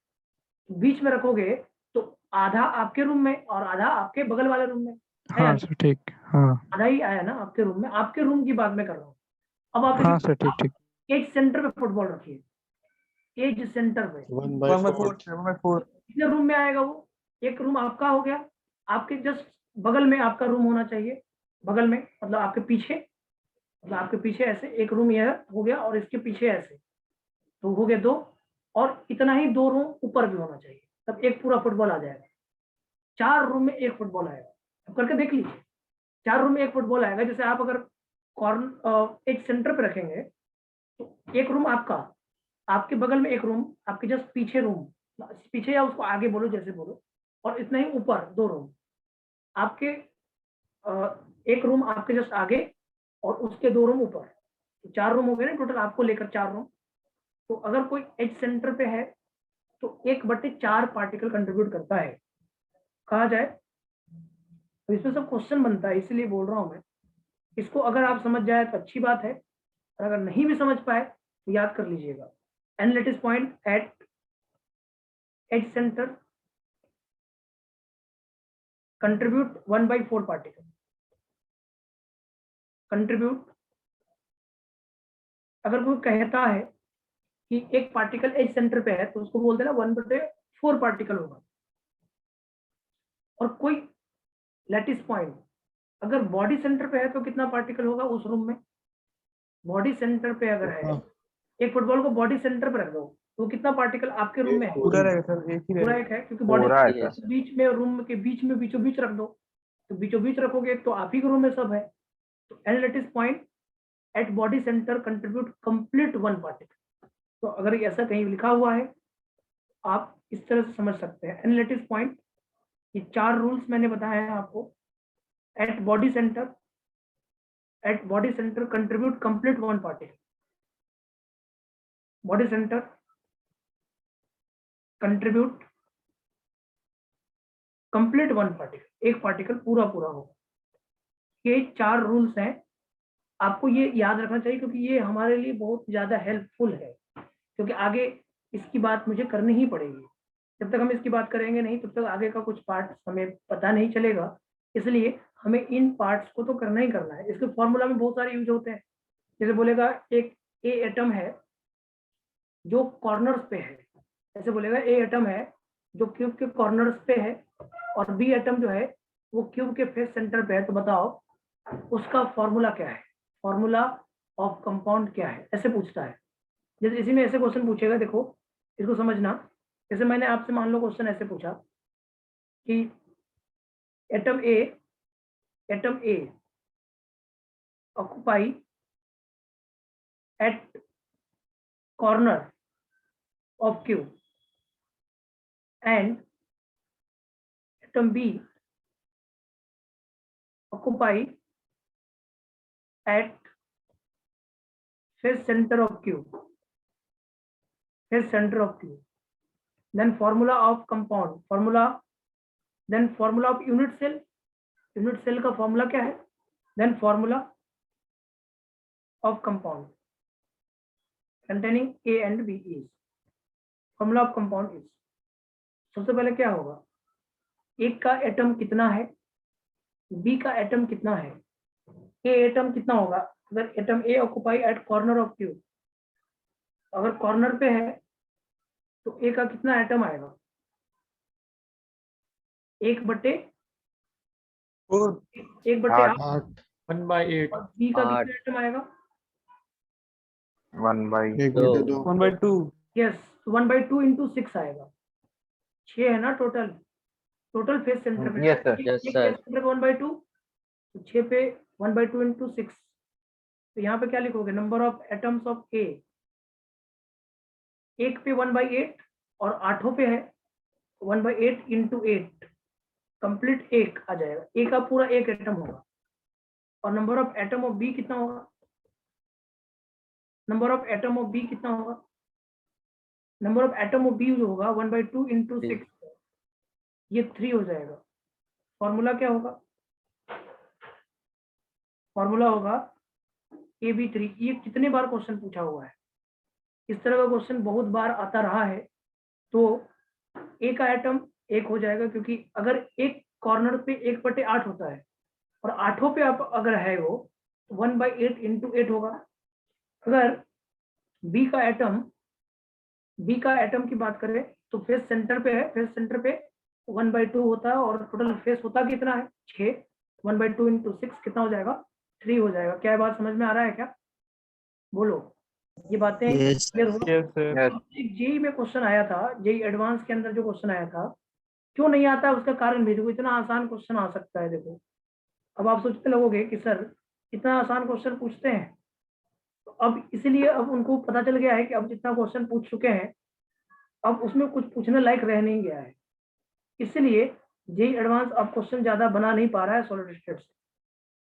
बीच में रखोगे तो आधा आपके रूम में और आधा आपके बगल वाले रूम में, है हाँ ना? सर ठीक, हाँ आधा ही आया ना आपके रूम में, आपके रूम की बात मैं कर रहा हूँ। अब आप हाँ सर ठीक ठीक। एज सेंटर पे फुटबॉल रखिए, एज सेंटर पे 1/4 1/4 कितने रूम में आएगा वो? एक रूम आपका हो गया, आपके जस्ट बगल में आपका रूम होना चाहिए, बगल में मतलब आपके पीछे, मतलब आपके पीछे ऐसे एक रूम यह हो गया और इसके पीछे ऐसे, तो हो गए 2, और इतना ही 2 रूम ऊपर भी होना चाहिए, तब एक पूरा फुटबॉल आ जाएगा। 4 रूम में एक फुटबॉल आएगा, अब करके देख लीजिए। 4 रूम में एक फुटबॉल आएगा। जैसे आप अगर कॉर्नर एक सेंटर पे रखेंगे तो एक रूम आपका, आपके बगल में एक रूम, आपके जस्ट पीछे रूम, पीछे या उसको आगे बोलो जैसे बोलो, और इतना ही ऊपर 2 रूम आपके, एक रूम आपके जस्ट आगे और उसके 2 रूम ऊपर, तो 4 रूम हो गए ना टोटल आपको लेकर 4 रूम। तो अगर कोई एज सेंटर पे है तो 1/4 पार्टिकल कंट्रीब्यूट करता है, कहा जाए। तो इसमें सब क्वेश्चन बनता है, इसलिए बोल रहा हूँ मैं। इसको अगर आप समझ जाए तो अच्छी बात है, और अगर नहीं भी समझ पाए तो याद कर लीजिएगा। एनालिटिस point at edge centre contribute 1/4 particle, contribute. अगर कोई कहता है कि एक पार्टिकल एज सेंटर पे है तो उसको बोल देना 1/4 पार्टिकल होगा। और कोई लैटिस पॉइंट अगर बॉडी सेंटर पे है तो कितना पार्टिकल होगा उस रूम में? बॉडी सेंटर पे अगर है, एक फुटबॉल को बॉडी सेंटर पे रख दो तो कितना पार्टिकल आपके रूम में है? पूरा रहेगा सर, एक ही पूरा रहेगा। एक है, क्योंकि बॉडी पूरा है Yes. सर। बीच में, रूम के बीच में बीचों बीच रख दो, तो बीचों बीच रखोगे तो आप ही के रूम में सब है। तो एनालिटिस point at body centre contribute complete 1 particle. तो अगर ऐसा कहीं लिखा हुआ है आप इस तरह से समझ सकते हैं। एनालिटिस पॉइंट, ये 4 रूल्स मैंने बताया है आपको। At body centre contribute complete 1 particle, body centre contribute complete 1 particle, एक पार्टिकल पूरा पूरा होगा। ये 4 रूल्स हैं, आपको ये याद रखना चाहिए, क्योंकि ये हमारे लिए बहुत ज़्यादा हेल्पफुल है, क्योंकि आगे इसकी बात मुझे करनी ही पड़ेगी। जब तक हम इसकी बात करेंगे नहीं तब तक आगे का कुछ पार्ट हमें पता नहीं चलेगा, इसलिए हमें इन पार्ट्स को तो करना ही करना है। इसके फॉर्मूला में बहुत सारे यूज होते हैं। जैसे बोलेगा एक ए एटम है जो कॉर्नर्स पे है, ऐसे बोलेगा ए एटम है जो क्यूब के कॉर्नर्स पे है, और बी एटम जो है वो क्यूब के फेस सेंटर पे है, तो बताओ उसका फॉर्मूला क्या है, फॉर्मूला ऑफ कंपाउंड क्या है, ऐसे पूछता है। जैसे इसी में ऐसे क्वेश्चन पूछेगा, देखो इसको समझना। जैसे मैंने आपसे मान लो क्वेश्चन ऐसे पूछा कि atom A occupy at corner of cube and atom B occupy at face center of cube, face center of cube. Then formula of compound, then formula of unit cell का formula क्या है? Then formula of compound containing A and B is, formula of compound is, सबसे पहले क्या होगा, एक का atom कितना है, बी का एटम कितना है, ए एटम कितना होगा। अगर atom A occupy at corner of cube, अगर कॉर्नर पे है तो ए का कितना एटम आएगा, 1/8, 8 1/8 और बी का 8 कितना एटम आएगा, 1/2 1/2 यस 1/2 इंटू 6 आएगा, 6 है ना टोटल फेस सेंटर पे। Yes, sir. Yes, एक sir. फेस सेंटर पे 1/2, तो 6 पे 1/2 इंटू 6, तो यहाँ पे क्या लिखोगे, नंबर ऑफ एटम्स ऑफ ए, एक पे 1/8 और आठों पे है 1/8 इंटू 8, कंप्लीट एक आ जाएगा, ए का पूरा एक एटम होगा। और number of atom of B कितना होगा, number of atom of B कितना होगा, number of atom of B जो होगा 1/2 इंटू 6, ये 3 हो जाएगा। फॉर्मूला क्या होगा, फॉर्मूला होगा AB3, ये कितने बार क्वेश्चन पूछा हुआ है, इस तरह का क्वेश्चन बहुत बार आता रहा है। तो ए का एटम 1 हो जाएगा, क्योंकि अगर एक कॉर्नर पे 1/8 होता है और आठों पे आप अगर है वो 1/8 इंटू 8 होगा। अगर बी का एटम की बात करें तो फेस सेंटर पे है, फेस सेंटर पे 1/2 होता है और टोटल फेस होता कितना है 6, 1/2 इंटू 6 कितना हो जाएगा 3 हो जाएगा। क्या बात समझ में आ रहा है क्या, बोलो, ये बातें क्लियर हो? Yes, sir. Yes. जेई में क्वेश्चन आया था, जेई एडवांस के अंदर जो क्वेश्चन आया था, क्यों नहीं आता उसका कारण भी देखो, इतना आसान क्वेश्चन आ सकता है। देखो अब आप सोचते लगोगे कि सर इतना आसान क्वेश्चन पूछते हैं, तो अब इसलिए अब उनको पता चल गया है कि अब जितना क्वेश्चन पूछ चुके हैं अब उसमें कुछ पूछने लायक रह नहीं गया है, इसलिए जेई एडवांस अब क्वेश्चन ज्यादा बना नहीं पा रहा है सॉलिड स्टेट से।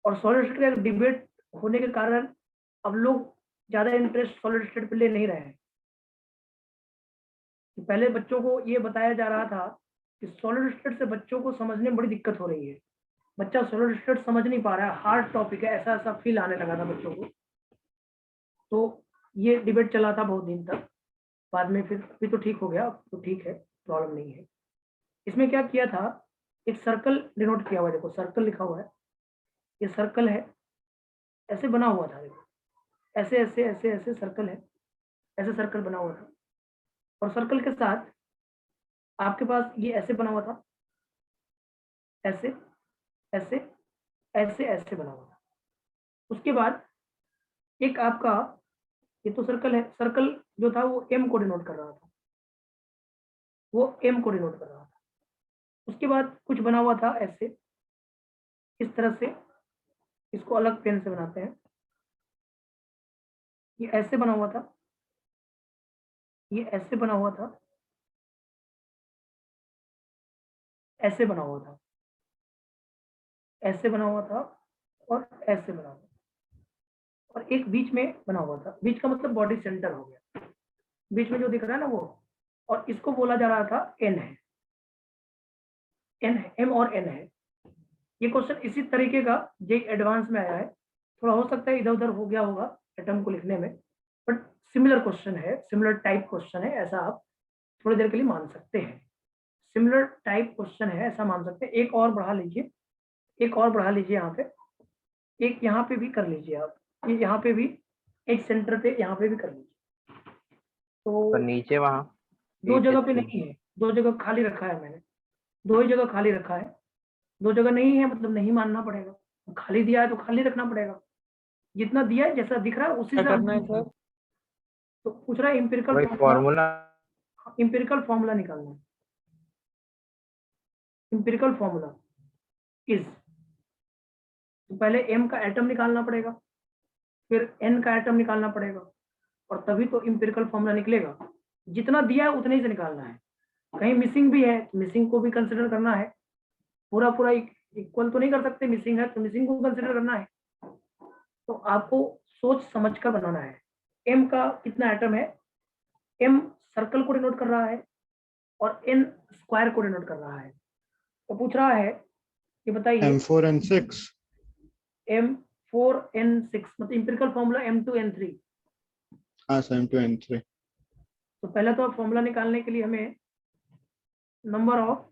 और सॉलिड स्टेट का डिबेट होने के कारण अब लोग ज्यादा इंटरेस्ट सॉलिड स्टेट पे ले नहीं रहे हैं। पहले बच्चों को ये बताया जा रहा था कि सॉलिड स्टेट से बच्चों को समझने में बड़ी दिक्कत हो रही है, बच्चा सॉलिड स्टेट समझ नहीं पा रहा है, हार्ड टॉपिक है, ऐसा ऐसा फील आने लगा था बच्चों को। तो ये डिबेट चला था बहुत दिन तक, बाद में फिर तो ठीक हो गया, अब तो ठीक है, प्रॉब्लम नहीं है। इसमें क्या किया था, एक सर्कल डिनोट किया हुआ है, देखो सर्कल लिखा हुआ है, ये सर्कल है, ऐसे बना हुआ था, देखो ऐसे ऐसे ऐसे ऐसे सर्कल है, ऐसे सर्कल बना हुआ था। और सर्कल के साथ आपके पास ये ऐसे बना हुआ था, ऐसे ऐसे ऐसे ऐसे बना हुआ था। उसके बाद एक आपका ये तो सर्कल है, सर्कल जो था वो एम को डिनोट कर रहा था, वो एम को डिनोट कर रहा था। उसके बाद कुछ बना हुआ था ऐसे, इस तरह से, इसको अलग पेन से बनाते हैं, ये ऐसे बना हुआ था, ये ऐसे बना हुआ था, ऐसे बना हुआ था, ऐसे बना हुआ था और ऐसे बना हुआ था, और एक बीच में बना हुआ था, बीच का मतलब बॉडी सेंटर हो गया, बीच में जो दिख रहा है ना वो, और इसको बोला जा रहा था एन है, एन है, एम और एन है। ये क्वेश्चन इसी तरीके का जे एडवांस में आया है, थोड़ा हो सकता है इधर उधर हो गया होगा एटम को लिखने में, बट सिमिलर क्वेश्चन है, सिमिलर टाइप क्वेश्चन है, ऐसा आप थोड़ी देर के लिए मान सकते हैं, सिमिलर टाइप क्वेश्चन है ऐसा मान सकते हैं। एक और बढ़ा लीजिए, एक और बढ़ा लीजिए यहाँ पे, एक यहाँ पे भी कर लीजिए आप, ये यहाँ पे भी एक सेंटर पे यहाँ पे भी कर लीजिए। तो तो नीचे वहाँ दो जगह पे नहीं है, दो जगह खाली रखा है मैंने, दो ही जगह खाली रखा है, दो जगह नहीं है मतलब नहीं मानना पड़ेगा, खाली दिया है तो खाली रखना पड़ेगा, जितना दिया है जैसा दिख रहा है उसी क्या से करना है सर? तो पूछ रहा है इंपेरिकल वही फॉर्मूला, फॉर्मूला इंपेरिकल फॉर्मूला निकालना है, इंपेरिकल फॉर्मूला इज, तो पहले एम का एटम निकालना पड़ेगा, फिर एन का एटम निकालना पड़ेगा, और तभी तो इंपेरिकल फॉर्मूला निकलेगा। जितना दिया है उतने ही से निकालना है, कहीं मिसिंग भी है मिसिंग को भी कंसिडर करना है, पूरा पूरा इक्वल तो नहीं कर सकते, मिसिंग है तो मिसिंग को कंसिडर करना है। तो आपको सोच समझ कर बनाना है। एम का कितना एटम है, एम सर्कल को डिनोट कर रहा है और एन स्क्वायर को डिनोट कर रहा है। तो पूछ रहा है कि बताइए M4 N6 M4N6 मतलब इंपेरिकल फॉर्मूला M2N3। हाँ सर M2 N3 तो पहले तो फॉर्मूला निकालने के लिए हमें number of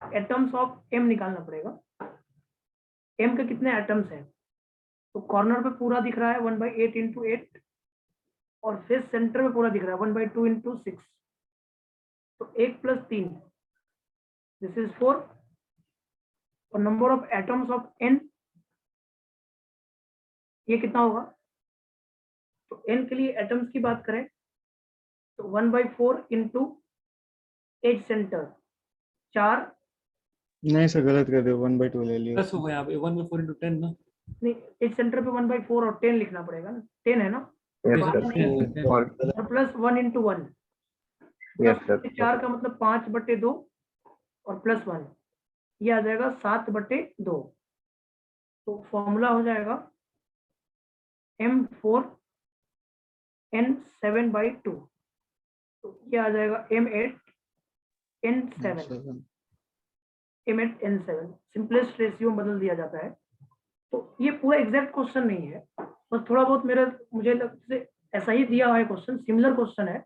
atoms of M निकालना पड़ेगा। M के कितने एटम्स हैं, तो कॉर्नर पे पूरा दिख रहा है 1/8 इंटू 8 और फेस सेंटर में पूरा दिख रहा है 1/2 इंटू 6, तो 1 + 3 दिस इज 4, और number of atoms of N ये कितना होगा, तो N के लिए एटम्स की बात करें तो 1/4 इंटू एज सेंटर 4, नहीं सर गलत कर दिया 1/2 ले लिया 10 हो गया, 1/4 into 10 ना? नहीं एज सेंटर पे 1/4 और 10 लिखना पड़ेगा ना, 10 है ना, यस हाँ, सर हाँ, और और प्लस 1 इंटू 1, यस सर 4 का मतलब 5/2 और प्लस 1 ये आ जाएगा 7/2, तो फॉर्मूला हो जाएगा M4N7/2, तो ये आ जाएगा M8N7, M8N7 सिंपलेस्ट रेशियो बदल दिया जाता है। तो ये पूरा एग्जैक्ट क्वेश्चन नहीं है, बस थोड़ा बहुत मुझे लगता है ऐसा ही दिया हुआ है क्वेश्चन, सिमिलर क्वेश्चन है,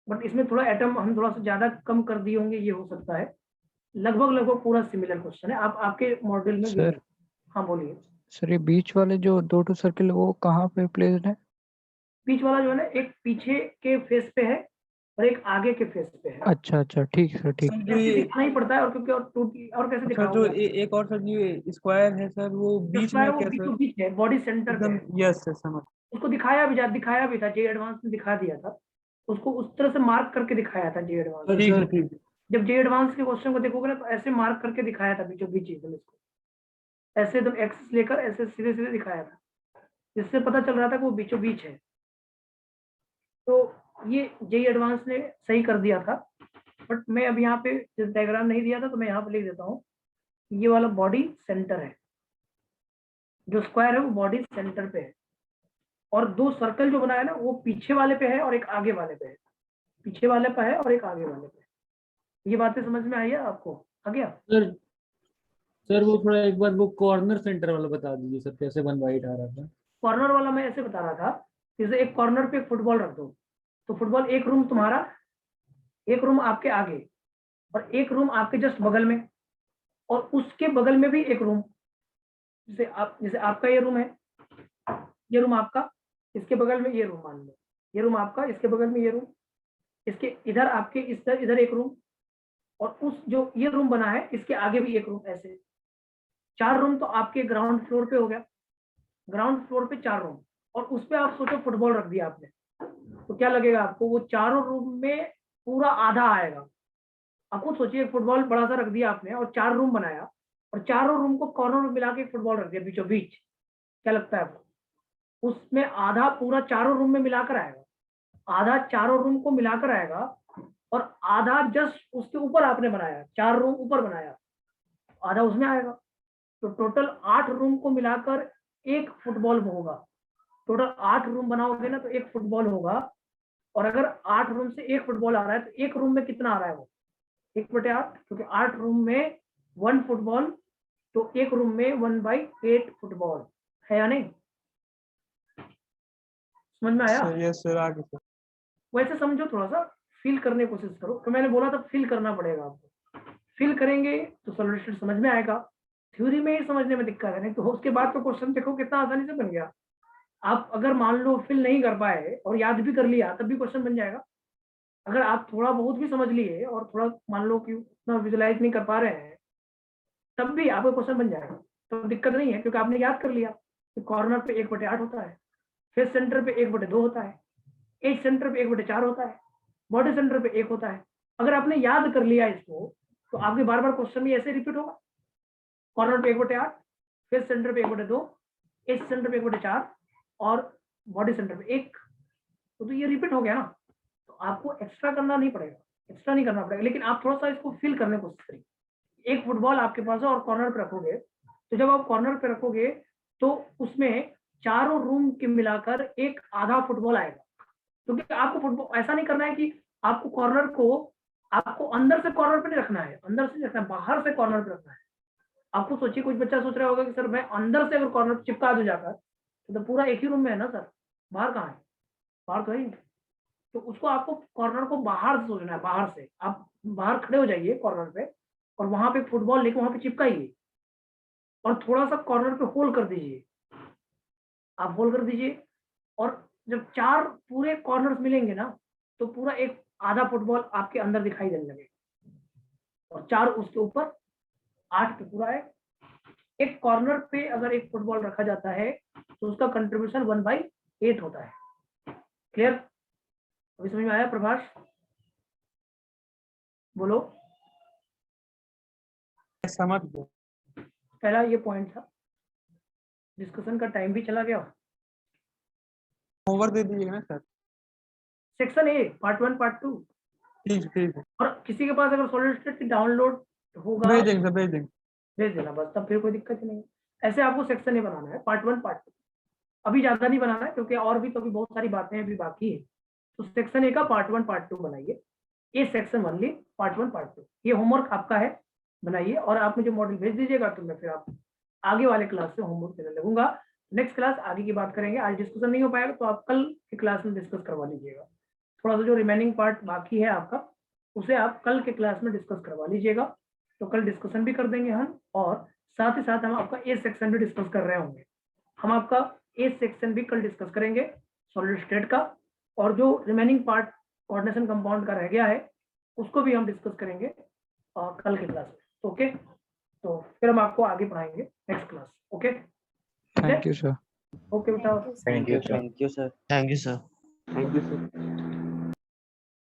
बट इसमें थोड़ा एटम हम थोड़ा सा ज्यादा कम कर दिए होंगे, ये हो सकता है। लगभग पूरा सिमिलर क्वेश्चन है। आप आपके मॉड्यूल में सर हाँ बोलिए। सर ये बीच वाले जो 2 सर्किल वो कहाँ पे प्लेस्ड है? बीच वाला जो है ना, एक पीछे के फेस पे है और एक आगे के फेस पे है। अच्छा अच्छा, ठीक है सर, ठीक। सर जो ऐसे ये दिखाना ही पड़ता है, और क्योंकि और कैसे सर दिखाओगे जो आप? एक और सर ये स्क्वायर है सर, वो जो बीच स्क्वायर में है वो क्या सर? बीचों बीच है, बॉडी सेंटर पे एकदम है। यस सर, समझ। उसको दिखाया भी था, जे एडवांस ने दिखा दिया था उसको, उस तरह से मार्क करके दिखाया था जे एडवांस। सर ठीक सर है। ठीक है। जब जे एडवांस के क्वेश्चन को देखोगे ना, तो ऐसे मार्क करके दिखाया था बीचों बीच एकदम, इसको ऐसे एकदम एक्सिस लेकर ऐसे सीधे सीधे दिखाया था, जिससे पता चल रहा था कि वो बीचों बीच है। तो ये जे एडवांस ने सही कर दिया था, बट मैं अब यहाँ पे डायग्राम नहीं दिया था, तो मैं यहाँ पे लिख देता हूँ। ये वाला बॉडी सेंटर है, जो स्क्वायर है वो बॉडी सेंटर पे है, और 2 सर्कल जो बनाया ना, वो पीछे वाले पे है और एक आगे वाले पे है। पीछे वाले पे है और एक आगे वाले पे है। ये बातें समझ में आई है आपको? आ गया? सर सर वो थोड़ा एक बार वो कॉर्नर सेंटर वाला बता दीजिए सर, कैसे 1 वाइट आ रहा था? कॉर्नर वाला मैं ऐसे बता रहा था, जैसे एक कॉर्नर पे एक फुटबॉल रख दो, तो फुटबॉल एक रूम तुम्हारा, एक रूम आपके आगे, और एक रूम आपके जस्ट बगल में, और उसके बगल में भी एक रूम। जैसे आपका ये रूम है, ये रूम आपका, इसके बगल में ये रूम मान लो, ये रूम आपका, इसके बगल में ये रूम, इसके इधर आपके इधर एक रूम, और उस जो ये रूम बना है इसके आगे भी एक रूम। ऐसे 4 रूम तो आपके ग्राउंड फ्लोर पे हो गया। ग्राउंड फ्लोर पे 4 रूम, और उस पे आप सोचो फुटबॉल रख दिया आपने, तो क्या लगेगा आपको? वो चारों रूम में पूरा आधा आएगा। आप खुद सोचिए, एक फुटबॉल बड़ा सा रख दिया आपने और 4 रूम बनाया, और चारों रूम को कॉर्नर में मिला के एक फुटबॉल रख दिया बीचों बीच, क्या लगता है आपको? उसमें आधा पूरा चारों रूम में मिलाकर आएगा, आधा चारों रूम को मिलाकर आएगा, और आधा जस्ट उसके ऊपर आपने बनाया, 4 रूम ऊपर बनाया, आधा उसमें आएगा। तो टोटल 8 रूम को मिलाकर एक फुटबॉल होगा। टोटल 8 रूम बनाओगे ना, तो एक फुटबॉल होगा। और अगर 8 रूम से एक फुटबॉल आ रहा है, तो एक रूम में कितना आ रहा है वो? 1/8, क्योंकि 8 रूम में 1 फुटबॉल, तो एक रूम में 1/8 फुटबॉल है या नहीं? समझ में आया? सर यस सर, आगे सर। वैसे समझो, थोड़ा सा फील करने की कोशिश करो। तो मैंने बोला था फील करना पड़ेगा आपको, फील करेंगे तो सॉल्यूशन समझ में आएगा। थ्योरी में ही समझने में दिक्कत है, नहीं तो उसके बाद तो क्वेश्चन देखो कितना आसानी से बन गया। आप अगर मान लो फील नहीं कर पाए और याद भी कर लिया, तब भी क्वेश्चन बन जाएगा। अगर आप थोड़ा बहुत भी समझ लिए और थोड़ा मान लो कि उतना विजुलाइज नहीं कर पा रहे हैं, तब भी आपका क्वेश्चन बन जाएगा। तो दिक्कत नहीं है, क्योंकि आपने याद कर लिया कि कॉर्नर पे 1/8 होता है, फेस सेंटर पे 1/2 होता है, एज सेंटर पे 1/4 होता है, बॉडी सेंटर पे 1 होता है। अगर आपने याद कर लिया इसको, तो आपके बार बार क्वेश्चन भी ऐसे रिपीट होगा। कॉर्नर पे 1/8, फेस सेंटर पे 1/2, एज सेंटर पे 1/4, और बॉडी सेंटर पे 1। तो ये रिपीट हो गया ना, तो आपको एक्स्ट्रा करना नहीं पड़ेगा, एक्स्ट्रा नहीं करना पड़ेगा, लेकिन आप थोड़ा सा इसको फील करने की कोशिश करिए। एक फुटबॉल आपके पास है और कॉर्नर पे रखोगे, तो जब आप कॉर्नर पे रखोगे, तो उसमें चारों रूम के मिलाकर एक आधा फुटबॉल आएगा। क्योंकि आपको फुटबॉल ऐसा नहीं करना है कि आपको कॉर्नर को, आपको अंदर से कॉर्नर पे नहीं रखना है, अंदर से रखना है, बाहर से कॉर्नर पे रखना है। आपको सोचिए, कुछ बच्चा सोच रहा होगा कि सर मैं अंदर से अगर कॉर्नर पे चिपका दूं जाकर, तो पूरा एक ही रूम में है ना सर, बाहर कहाँ है? बाहर तो है ही नहीं। तो उसको आपको कॉर्नर को बाहर से सोचना है, बाहर से। आप बाहर खड़े हो जाइए कॉर्नर पे, और वहां पे फुटबॉल लेके वहां पे चिपकाइए, और थोड़ा सा कॉर्नर पे होल कर दीजिए। आप होल कर दीजिए, और जब 4 पूरे कॉर्नर्स मिलेंगे ना, तो पूरा एक आधा फुटबॉल आपके अंदर दिखाई देने लगे, और 4 उसके ऊपर, 8 पे पूरा है। एक कॉर्नर पे अगर एक फुटबॉल रखा जाता है, तो उसका कंट्रीब्यूशन 1/8 होता है। क्लियर? अभी समझ में आया प्रभाष? बोलो। समझ गया। पहला ये पॉइंट था। डिस्कशन का टाइम भी चला गया। होमवर्क दे दीजिएगा ना sir. Section A part 1 part 2, ठीक है। और किसी के पास अगर सॉलिड की डाउनलोड होगा, भेज देंगे सर, भेज देंगे। भेज देना बस, तब फिर कोई दिक्कत ही नहीं। ऐसे आपको सेक्शन ए बनाना है, पार्ट 1 पार्ट 2। अभी ज्यादा नहीं बनाना है, क्योंकि और भी तो अभी बहुत सारी बातें अभी बाकी है। तो सेक्शन ए का पार्ट 1 पार्ट 2 बनाइए, ये सेक्शन ओनली पार्ट 1 पार्ट 2। ये होमवर्क आपका है, बनाइए। और आप मुझे मॉडल भेज दीजिएगा, तो मैं फिर आप आगे वाले क्लास से होमवर्क देने लगूंगा। नेक्स्ट क्लास आगे की बात करेंगे, आज डिस्कशन नहीं हो पाएगा तो आप कल की क्लास में डिस्कस करवा लीजिएगा। थोड़ा सा जो रिमेनिंग पार्ट बाकी है आपका उसे आप कल के क्लास में डिस्कस करवा लीजिएगा। तो कल डिस्कशन भी कर देंगे हम, और साथ ही साथ हम आपका ए सेक्शन भी डिस्कस कर रहे होंगे। हम आपका ए सेक्शन भी कल डिस्कस करेंगे सॉलिड स्टेट का, और जो रिमेनिंग पार्ट कोऑर्डिनेशन कंपाउंड का रह गया है उसको भी हम डिस्कस करेंगे कल के क्लास में। ओके, तो फिर हम आपको आगे पढ़ाएंगे next class. Okay, thank you sir. Okay बेटा। Thank you, sir. Thank you sir. Thank you, sir. Thank you sir.